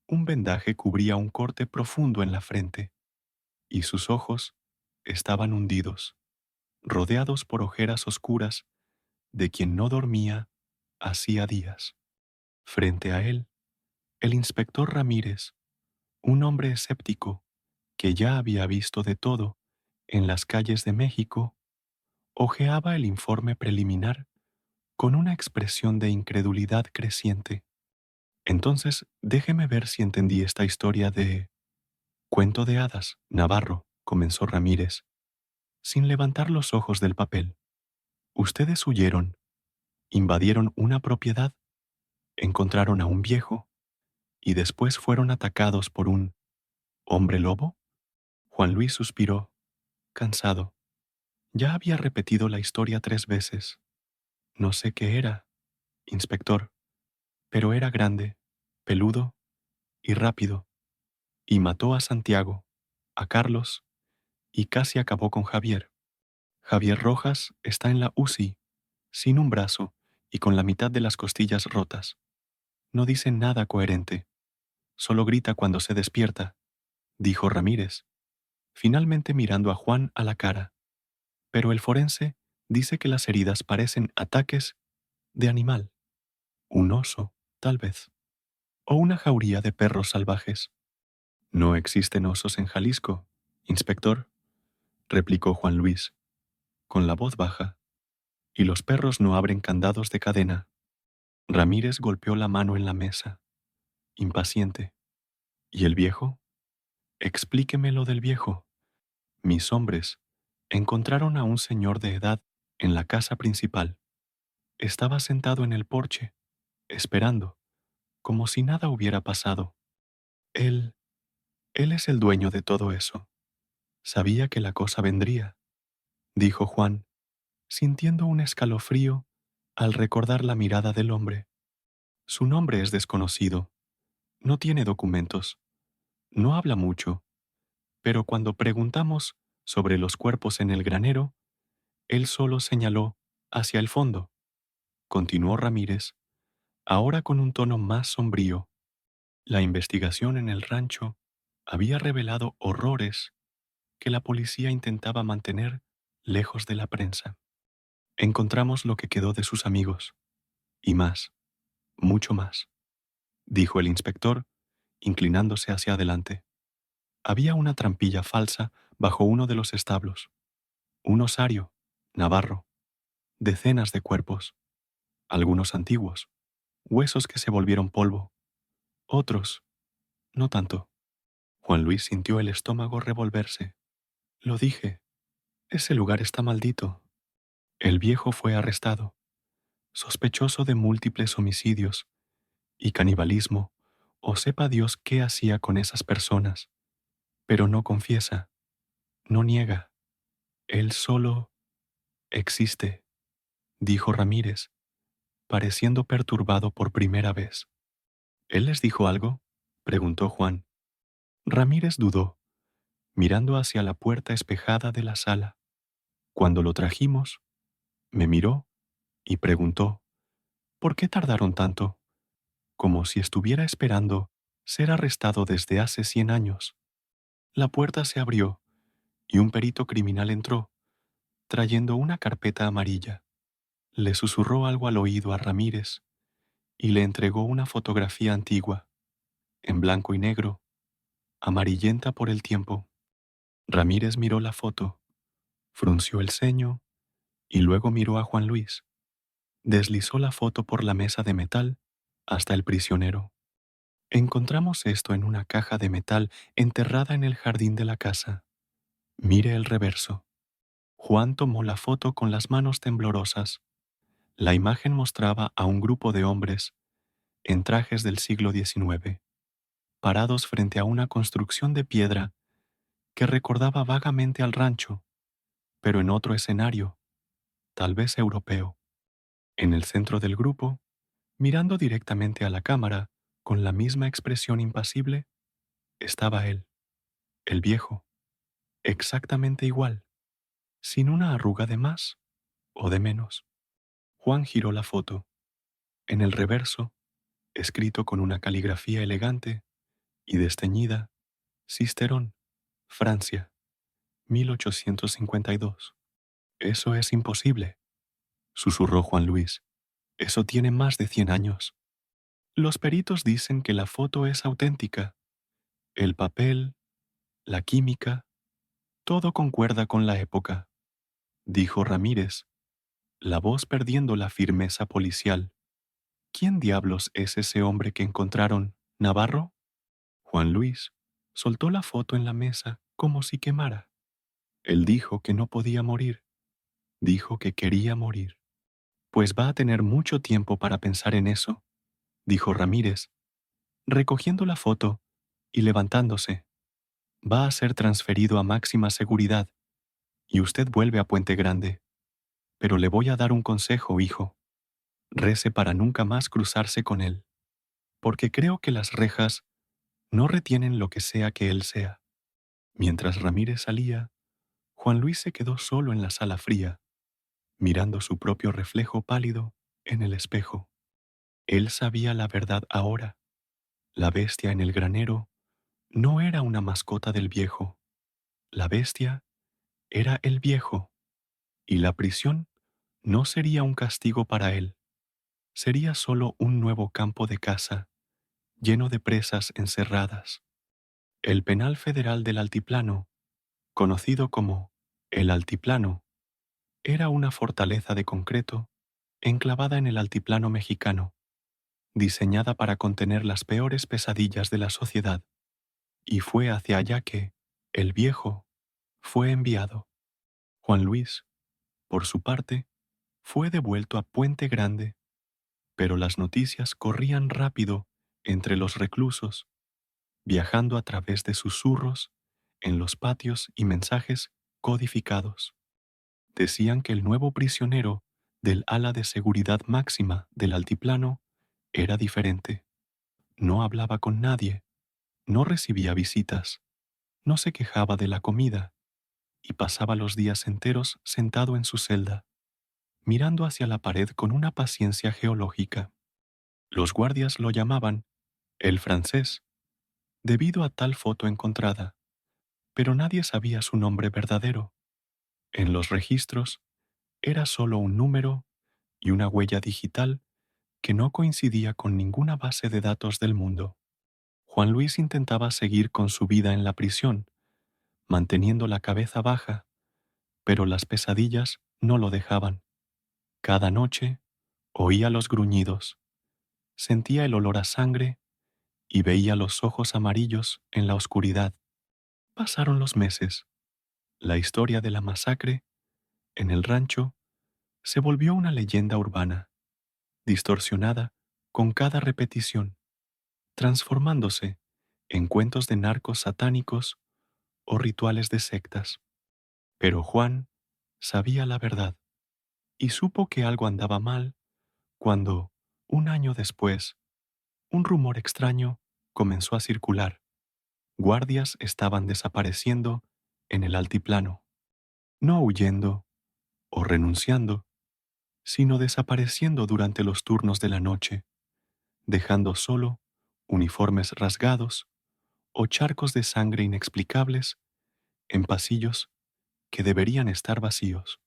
Un vendaje cubría un corte profundo en la frente, y sus ojos estaban hundidos, rodeados por ojeras oscuras de quien no dormía hacía días. Frente a él, el inspector Ramírez, un hombre escéptico que ya había visto de todo en las calles de México, hojeaba el informe preliminar con una expresión de incredulidad creciente. Entonces, déjeme ver si entendí esta historia de cuento de hadas, Navarro, comenzó Ramírez, sin levantar los ojos del papel. Ustedes huyeron, invadieron una propiedad, encontraron a un viejo y después fueron atacados por un hombre lobo. Juan Luis suspiró, cansado. Ya había repetido la historia 3 veces. No sé qué era, inspector, pero era grande, peludo y rápido, y mató a Santiago, a Carlos, y casi acabó con Javier. Javier Rojas está en la UCI, sin un brazo y con la mitad de las costillas rotas. No dice nada coherente, solo grita cuando se despierta, dijo Ramírez, finalmente mirando a Juan a la cara. Pero el forense dice que las heridas parecen ataques de animal, un oso, tal vez, o una jauría de perros salvajes. No existen osos en Jalisco, inspector, replicó Juan Luis, con la voz baja, y los perros no abren candados de cadena. Ramírez golpeó la mano en la mesa, impaciente. ¿Y el viejo? Explíqueme lo del viejo. Mis hombres encontraron a un señor de edad en la casa principal. Estaba sentado en el porche, esperando, como si nada hubiera pasado. Él, él es el dueño de todo eso. Sabía que la cosa vendría, dijo Juan, sintiendo un escalofrío al recordar la mirada del hombre. Su nombre es desconocido, no tiene documentos, no habla mucho, pero cuando preguntamos sobre los cuerpos en el granero, él solo señaló hacia el fondo. Continuó Ramírez, ahora con un tono más sombrío. La investigación en el rancho había revelado horrores que la policía intentaba mantener lejos de la prensa. Encontramos lo que quedó de sus amigos, y más, mucho más, dijo el inspector, inclinándose hacia adelante. Había una trampilla falsa bajo uno de los establos, un osario, Navarro, decenas de cuerpos, algunos antiguos, huesos que se volvieron polvo, otros, no tanto. Juan Luis sintió el estómago revolverse. Lo dije, ese lugar está maldito. El viejo fue arrestado, sospechoso de múltiples homicidios y canibalismo, o sepa Dios qué hacía con esas personas, pero no confiesa, no niega. Él solo existe, dijo Ramírez, pareciendo perturbado por primera vez. ¿Él les dijo algo?, preguntó Juan. Ramírez dudó, mirando hacia la puerta espejada de la sala. Cuando lo trajimos, me miró y preguntó, ¿Por qué tardaron tanto? Como si estuviera esperando ser arrestado desde hace 100 años. La puerta se abrió y un perito criminal entró, trayendo una carpeta amarilla. Le susurró algo al oído a Ramírez y le entregó una fotografía antigua, en blanco y negro, amarillenta por el tiempo. Ramírez miró la foto, frunció el ceño y luego miró a Juan Luis. Deslizó la foto por la mesa de metal hasta el prisionero. Encontramos esto en una caja de metal enterrada en el jardín de la casa. Mire el reverso. Juan tomó la foto con las manos temblorosas. La imagen mostraba a un grupo de hombres en trajes del siglo XIX, parados frente a una construcción de piedra que recordaba vagamente al rancho, pero en otro escenario, tal vez europeo. En el centro del grupo, mirando directamente a la cámara, con la misma expresión impasible, estaba él, el viejo, exactamente igual, sin una arruga de más o de menos. Juan giró la foto. En el reverso, escrito con una caligrafía elegante y desteñida, Sisteron, Francia, 1852. Eso es imposible, susurró Juan Luis. Eso tiene más de 100 años. Los peritos dicen que la foto es auténtica. El papel, la química, todo concuerda con la época, dijo Ramírez, la voz perdiendo la firmeza policial. ¿Quién diablos es ese hombre que encontraron, Navarro? Juan Luis soltó la foto en la mesa como si quemara. Él dijo que no podía morir, dijo que quería morir. Pues va a tener mucho tiempo para pensar en eso, dijo Ramírez, recogiendo la foto y levantándose. Va a ser transferido a máxima seguridad y usted vuelve a Puente Grande. Pero le voy a dar un consejo, hijo. Rece para nunca más cruzarse con él, porque creo que las rejas no retienen lo que sea que él sea. Mientras Ramírez salía, Juan Luis se quedó solo en la sala fría, mirando su propio reflejo pálido en el espejo. Él sabía la verdad ahora. La bestia en el granero no era una mascota del viejo. La bestia era el viejo, y la prisión no sería un castigo para él. Sería solo un nuevo campo de caza, lleno de presas encerradas. El penal federal del Altiplano, conocido como el Altiplano, era una fortaleza de concreto enclavada en el altiplano mexicano, diseñada para contener las peores pesadillas de la sociedad, y fue hacia allá que el viejo fue enviado. Juan Luis, por su parte, fue devuelto a Puente Grande, pero las noticias corrían rápido entre los reclusos, viajando a través de susurros en los patios y mensajes codificados. Decían que el nuevo prisionero del ala de seguridad máxima del altiplano era diferente. No hablaba con nadie, no recibía visitas, no se quejaba de la comida y pasaba los días enteros sentado en su celda, mirando hacia la pared con una paciencia geológica. Los guardias lo llamaban el francés, debido a tal foto encontrada, pero nadie sabía su nombre verdadero. En los registros era solo un número y una huella digital que no coincidía con ninguna base de datos del mundo. Juan Luis intentaba seguir con su vida en la prisión, manteniendo la cabeza baja, pero las pesadillas no lo dejaban. Cada noche oía los gruñidos, sentía el olor a sangre y veía los ojos amarillos en la oscuridad. Pasaron los meses. La historia de la masacre en el rancho se volvió una leyenda urbana, distorsionada con cada repetición, transformándose en cuentos de narcos satánicos o rituales de sectas. Pero Juan sabía la verdad y supo que algo andaba mal cuando, un año después, un rumor extraño comenzó a circular. Guardias estaban desapareciendo en el altiplano, no huyendo o renunciando, sino desapareciendo durante los turnos de la noche, dejando solo uniformes rasgados o charcos de sangre inexplicables en pasillos que deberían estar vacíos.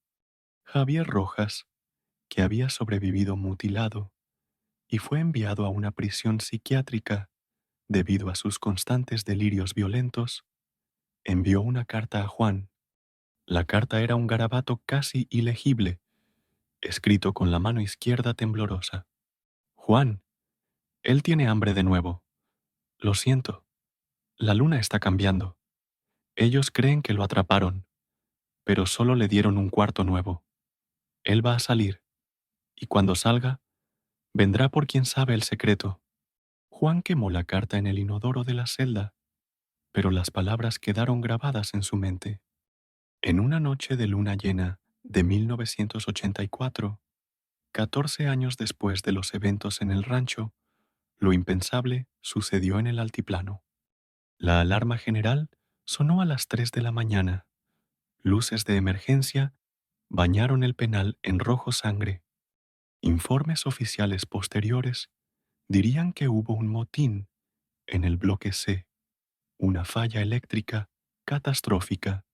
Javier Rojas, que había sobrevivido mutilado y fue enviado a una prisión psiquiátrica debido a sus constantes delirios violentos, envió una carta a Juan. La carta era un garabato casi ilegible, escrito con la mano izquierda temblorosa. Juan, él tiene hambre de nuevo. Lo siento. La luna está cambiando. Ellos creen que lo atraparon, pero solo le dieron un cuarto nuevo. Él va a salir, y cuando salga, vendrá por quien sabe el secreto. Juan quemó la carta en el inodoro de la celda, pero las palabras quedaron grabadas en su mente. En una noche de luna llena de 1984, 14 años después de los eventos en el rancho, lo impensable sucedió en el altiplano. La alarma general sonó a las 3 de la mañana. Luces de emergencia bañaron el penal en rojo sangre. Informes oficiales posteriores dirían que hubo un motín en el bloque C, una falla eléctrica catastrófica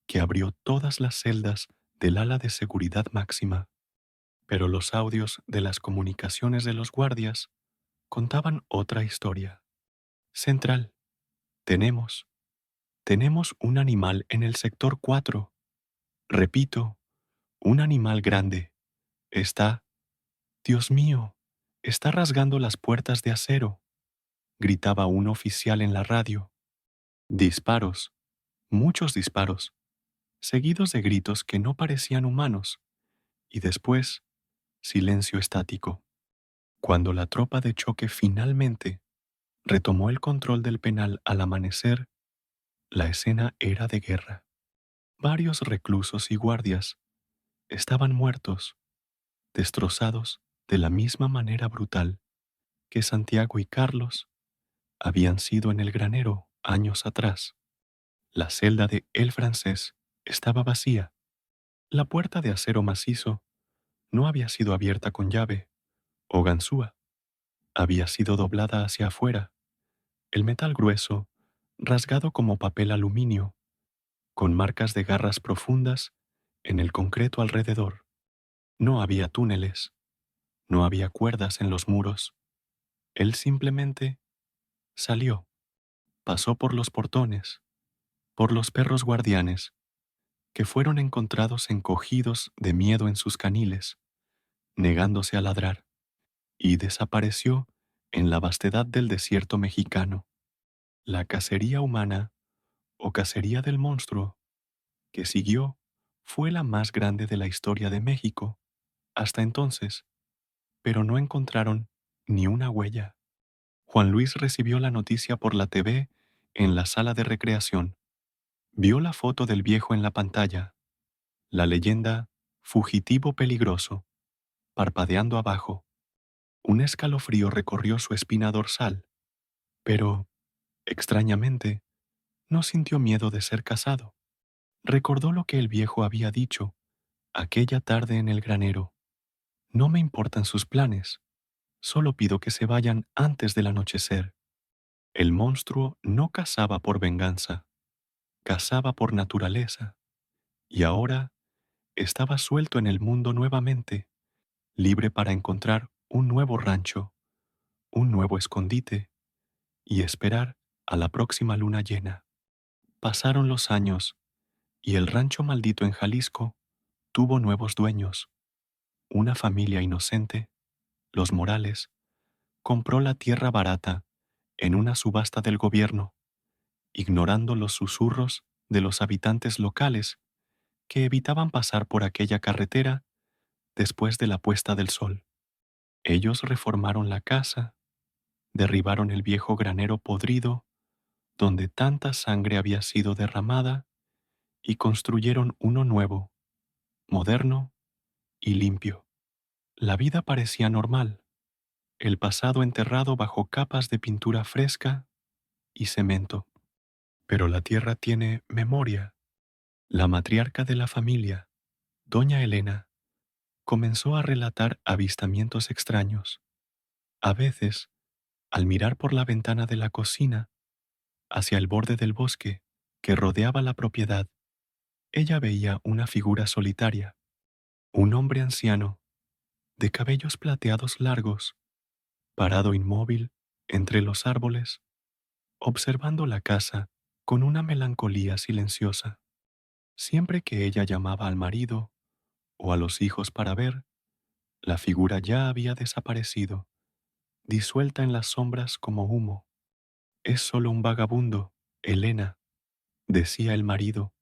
que abrió todas las celdas del ala de seguridad máxima. Pero los audios de las comunicaciones de los guardias contaban otra historia. Central, tenemos, tenemos un animal en el sector 4. Repito, un animal grande. Está, Dios mío, está rasgando las puertas de acero, gritaba un oficial en la radio. Disparos, muchos disparos, seguidos de gritos que no parecían humanos, y después, silencio estático. Cuando la tropa de choque finalmente retomó el control del penal al amanecer, la escena era de guerra. Varios reclusos y guardias estaban muertos, destrozados de la misma manera brutal que Santiago y Carlos habían sido en el granero años atrás. La celda de El Francés estaba vacía. La puerta de acero macizo no había sido abierta con llave o ganzúa. Había sido doblada hacia afuera, el metal grueso, rasgado como papel aluminio, con marcas de garras profundas en el concreto alrededor. No había túneles, no había cuerdas en los muros. Él simplemente salió, pasó por los portones, por los perros guardianes, que fueron encontrados encogidos de miedo en sus caniles, negándose a ladrar, y desapareció en la vastedad del desierto mexicano. La cacería humana, o cacería del monstruo, que siguió, fue la más grande de la historia de México hasta entonces, pero no encontraron ni una huella. Juan Luis recibió la noticia por la TV en la sala de recreación. Vio la foto del viejo en la pantalla, la leyenda "fugitivo peligroso", parpadeando abajo. Un escalofrío recorrió su espina dorsal, pero, extrañamente, no sintió miedo de ser casado. Recordó lo que el viejo había dicho aquella tarde en el granero. No me importan sus planes, solo pido que se vayan antes del anochecer. El monstruo no cazaba por venganza, cazaba por naturaleza, y ahora estaba suelto en el mundo nuevamente, libre para encontrar un nuevo rancho, un nuevo escondite, y esperar a la próxima luna llena. Pasaron los años, y el rancho maldito en Jalisco tuvo nuevos dueños. Una familia inocente, los Morales, compró la tierra barata en una subasta del gobierno, ignorando los susurros de los habitantes locales que evitaban pasar por aquella carretera después de la puesta del sol. Ellos reformaron la casa, derribaron el viejo granero podrido donde tanta sangre había sido derramada y construyeron uno nuevo, moderno y limpio. La vida parecía normal, el pasado enterrado bajo capas de pintura fresca y cemento. Pero la tierra tiene memoria. La matriarca de la familia, doña Elena, comenzó a relatar avistamientos extraños. A veces, al mirar por la ventana de la cocina hacia el borde del bosque que rodeaba la propiedad, ella veía una figura solitaria, un hombre anciano, de cabellos plateados largos, parado inmóvil entre los árboles, observando la casa con una melancolía silenciosa. Siempre que ella llamaba al marido o a los hijos para ver, la figura ya había desaparecido, disuelta en las sombras como humo. Es solo un vagabundo, Elena, decía el marido,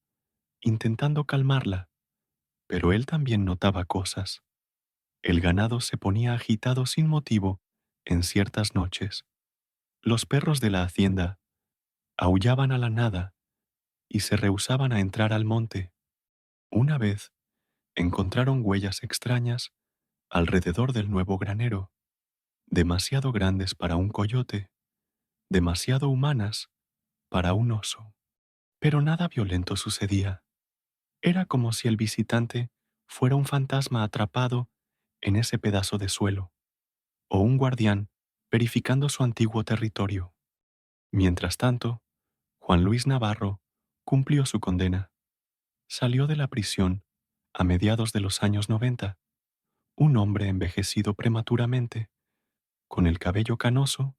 intentando calmarla, pero él también notaba cosas. El ganado se ponía agitado sin motivo en ciertas noches. Los perros de la hacienda aullaban a la nada y se rehusaban a entrar al monte. Una vez encontraron huellas extrañas alrededor del nuevo granero, demasiado grandes para un coyote, demasiado humanas para un oso. Pero nada violento sucedía. Era como si el visitante fuera un fantasma atrapado en ese pedazo de suelo, o un guardián verificando su antiguo territorio. Mientras tanto, Juan Luis Navarro cumplió su condena. Salió de la prisión a mediados de los años 90, un hombre envejecido prematuramente, con el cabello canoso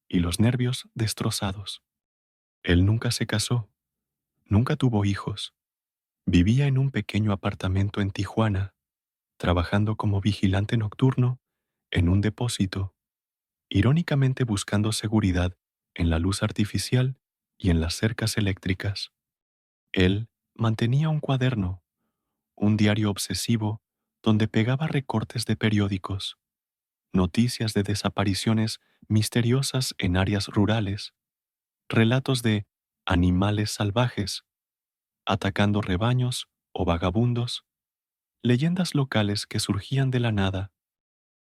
y los nervios destrozados. Él nunca se casó, nunca tuvo hijos. Vivía en un pequeño apartamento en Tijuana, trabajando como vigilante nocturno en un depósito, irónicamente buscando seguridad en la luz artificial y en las cercas eléctricas. Él mantenía un cuaderno, un diario obsesivo donde pegaba recortes de periódicos, noticias de desapariciones misteriosas en áreas rurales, relatos de animales salvajes atacando rebaños o vagabundos, leyendas locales que surgían de la nada.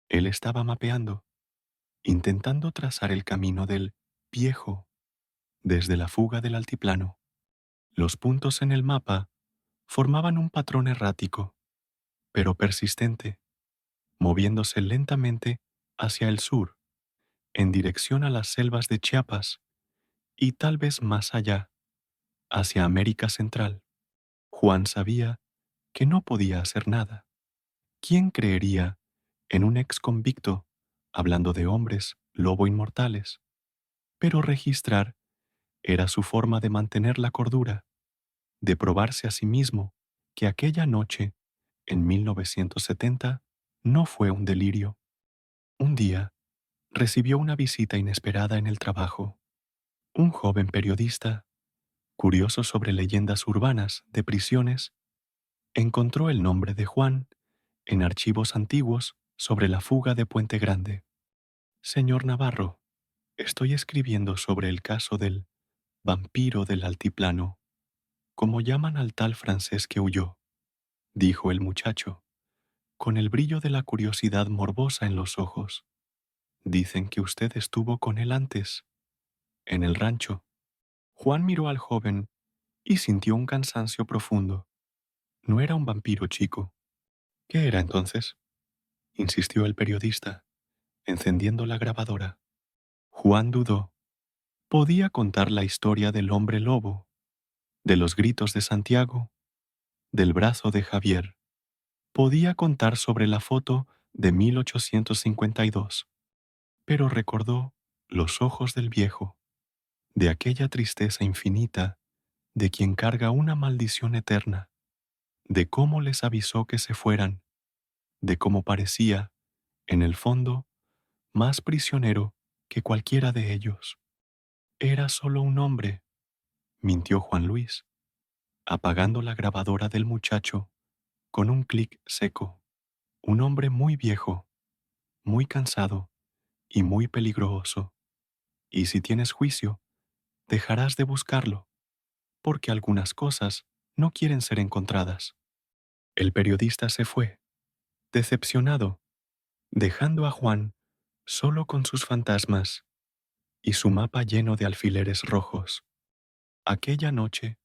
Él estaba mapeando, intentando trazar el camino del viejo desde la fuga del altiplano. Los puntos en el mapa formaban un patrón errático, pero persistente, moviéndose lentamente hacia el sur, en dirección a las selvas de Chiapas y tal vez más allá, hacia América Central. Juan sabía que no podía hacer nada. ¿Quién creería en un ex convicto hablando de hombres lobo inmortales? Pero registrar era su forma de mantener la cordura, de probarse a sí mismo que aquella noche, en 1970, no fue un delirio. Un día, recibió una visita inesperada en el trabajo. Un joven periodista, curioso sobre leyendas urbanas de prisiones, encontró el nombre de Juan en archivos antiguos sobre la fuga de Puente Grande. Señor Navarro, estoy escribiendo sobre el caso del vampiro del altiplano, como llaman al tal francés que huyó, dijo el muchacho, con el brillo de la curiosidad morbosa en los ojos. Dicen que usted estuvo con él antes, en el rancho. Juan miró al joven y sintió un cansancio profundo. No era un vampiro chico. ¿Qué era entonces? Insistió el periodista, encendiendo la grabadora. Juan dudó. Podía contar la historia del hombre lobo, de los gritos de Santiago, del brazo de Javier. Podía contar sobre la foto de 1852, pero recordó los ojos del viejo, de aquella tristeza infinita de quien carga una maldición eterna, de cómo les avisó que se fueran, de cómo parecía, en el fondo, más prisionero que cualquiera de ellos. Era solo un hombre, mintió Juan Luis, apagando la grabadora del muchacho con un clic seco. Un hombre muy viejo, muy cansado y muy peligroso. Y si tienes juicio, dejarás de buscarlo, porque algunas cosas no quieren ser encontradas. El periodista se fue, decepcionado, dejando a Juan solo con sus fantasmas y su mapa lleno de alfileres rojos. Aquella noche,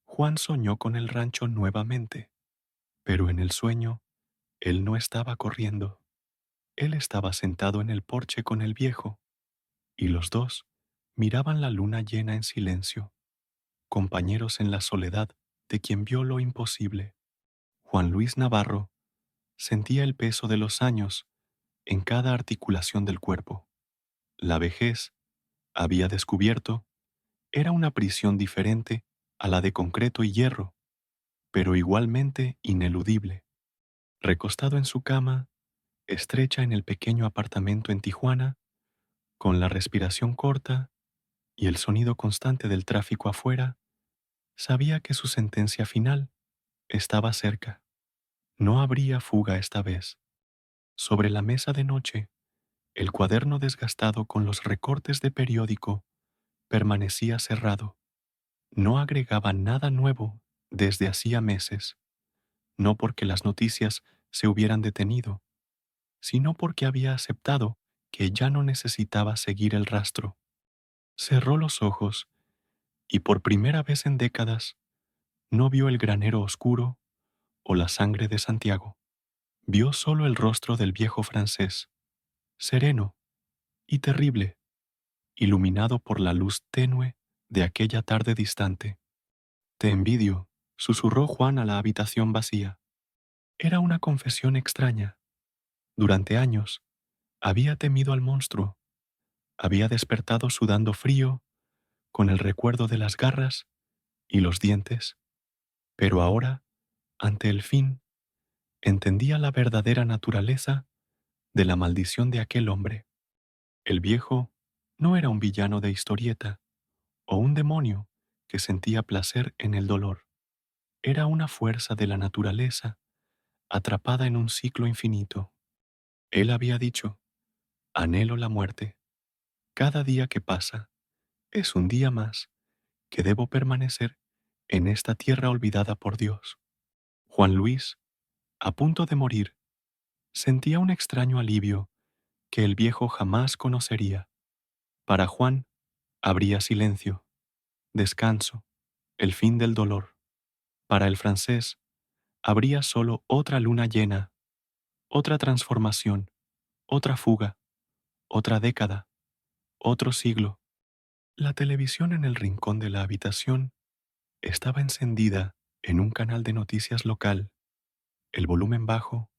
Juan soñó con el rancho nuevamente, pero en el sueño Él no estaba corriendo. Él estaba sentado en el porche con el viejo, y los dos miraban la luna llena en silencio, compañeros en la soledad de quien vio lo imposible. Juan Luis Navarro sentía el peso de los años en cada articulación del cuerpo. La vejez, había descubierto, era una prisión diferente a la de concreto y hierro, pero igualmente ineludible. Recostado en su cama, estrecha en el pequeño apartamento en Tijuana, con la respiración corta y el sonido constante del tráfico afuera, sabía que su sentencia final estaba cerca. No habría fuga esta vez. Sobre la mesa de noche, el cuaderno desgastado con los recortes de periódico permanecía cerrado. No agregaba nada nuevo desde hacía meses, no porque las noticias se hubieran detenido, sino porque había aceptado que ya no necesitaba seguir el rastro. Cerró los ojos y por primera vez en décadas no vio el granero oscuro o la sangre de Santiago. Vio solo el rostro del viejo francés, sereno y terrible, iluminado por la luz tenue de aquella tarde distante. Te envidio, susurró Juan a la habitación vacía. Era una confesión extraña. Durante años había temido al monstruo, había despertado sudando frío, con el recuerdo de las garras y los dientes, pero ahora, ante el fin, entendía la verdadera naturaleza de la maldición de aquel hombre. El viejo no era un villano de historieta o un demonio que sentía placer en el dolor. Era una fuerza de la naturaleza atrapada en un ciclo infinito. Él había dicho, anhelo la muerte. Cada día que pasa es un día más que debo permanecer en esta tierra olvidada por Dios. Juan Luis, a punto de morir, sentía un extraño alivio que el viejo jamás conocería. Para Juan habría silencio, descanso, el fin del dolor. Para el francés habría solo otra luna llena, otra transformación, otra fuga, otra década, otro siglo. La televisión en el rincón de la habitación estaba encendida en un canal de noticias local, el volumen bajo,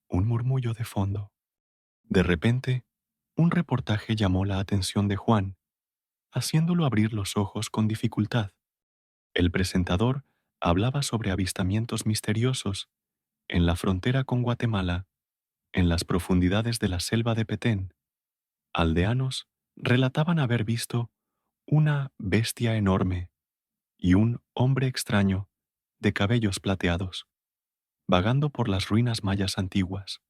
un murmullo de fondo. De repente, un reportaje llamó la atención de Juan, haciéndolo abrir los ojos con dificultad. El presentador hablaba sobre avistamientos misteriosos en la frontera con Guatemala, en las profundidades de la selva de Petén. Aldeanos relataban haber visto una bestia enorme y un hombre extraño de cabellos plateados, vagando por las ruinas mayas antiguas.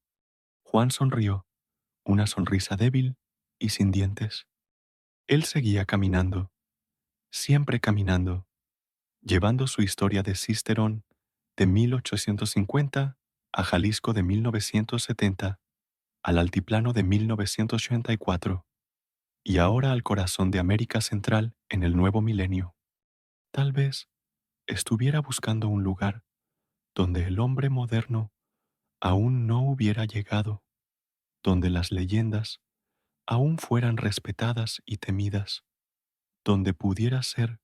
Juan sonrió, una sonrisa débil y sin dientes. Él seguía caminando, siempre caminando, llevando su historia de Cisterón de 1850 a Jalisco de 1970, al altiplano de 1984 y ahora al corazón de América Central en el nuevo milenio. Tal vez estuviera buscando un lugar donde el hombre moderno aún no hubiera llegado, donde las leyendas aún fueran respetadas y temidas, donde pudiera ser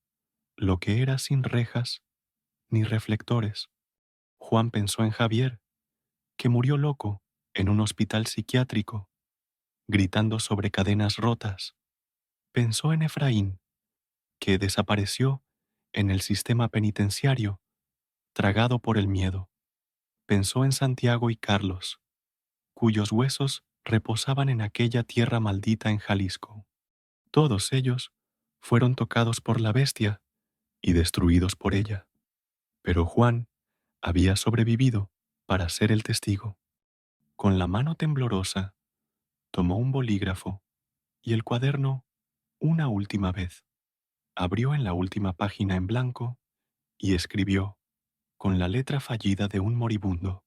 lo que era sin rejas ni reflectores. Juan pensó en Javier, que murió loco en un hospital psiquiátrico, gritando sobre cadenas rotas. Pensó en Efraín, que desapareció en el sistema penitenciario, tragado por el miedo. Pensó en Santiago y Carlos, cuyos huesos reposaban en aquella tierra maldita en Jalisco. Todos ellos fueron tocados por la bestia y destruidos por ella. Pero Juan había sobrevivido para ser el testigo. Con la mano temblorosa, tomó un bolígrafo y el cuaderno una última vez. Abrió en la última página en blanco y escribió, con la letra fallida de un moribundo: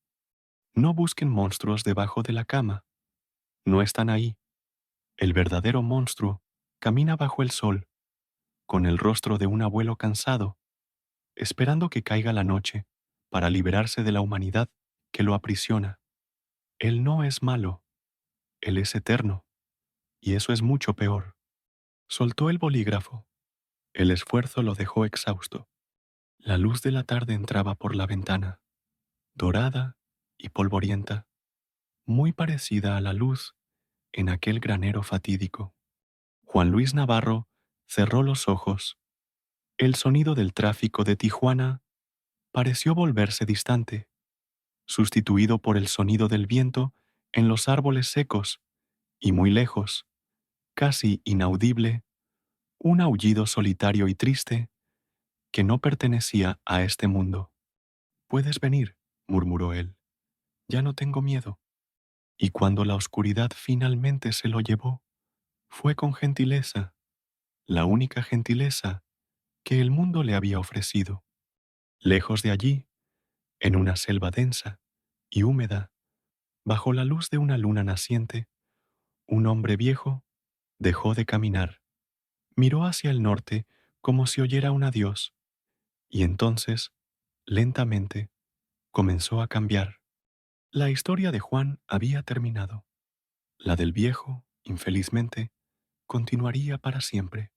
no busquen monstruos debajo de la cama. No están ahí. El verdadero monstruo camina bajo el sol, con el rostro de un abuelo cansado, esperando que caiga la noche para liberarse de la humanidad que lo aprisiona. Él no es malo, Él es eterno, y eso es mucho peor. Soltó el bolígrafo. El esfuerzo lo dejó exhausto. La luz de la tarde entraba por la ventana, dorada y polvorienta, muy parecida a la luz en aquel granero fatídico. Juan Luis Navarro cerró los ojos. El sonido del tráfico de Tijuana pareció volverse distante, sustituido por el sonido del viento en los árboles secos y muy lejos, casi inaudible, un aullido solitario y triste que no pertenecía a este mundo. «Puedes venir», murmuró él. «Ya no tengo miedo». Y cuando la oscuridad finalmente se lo llevó, fue con gentileza, la única gentileza que el mundo le había ofrecido. Lejos de allí, en una selva densa y húmeda, bajo la luz de una luna naciente, un hombre viejo dejó de caminar, miró hacia el norte como si oyera un adiós, y entonces, lentamente, comenzó a cambiar. La historia de Juan había terminado. La del viejo, infelizmente, continuaría para siempre.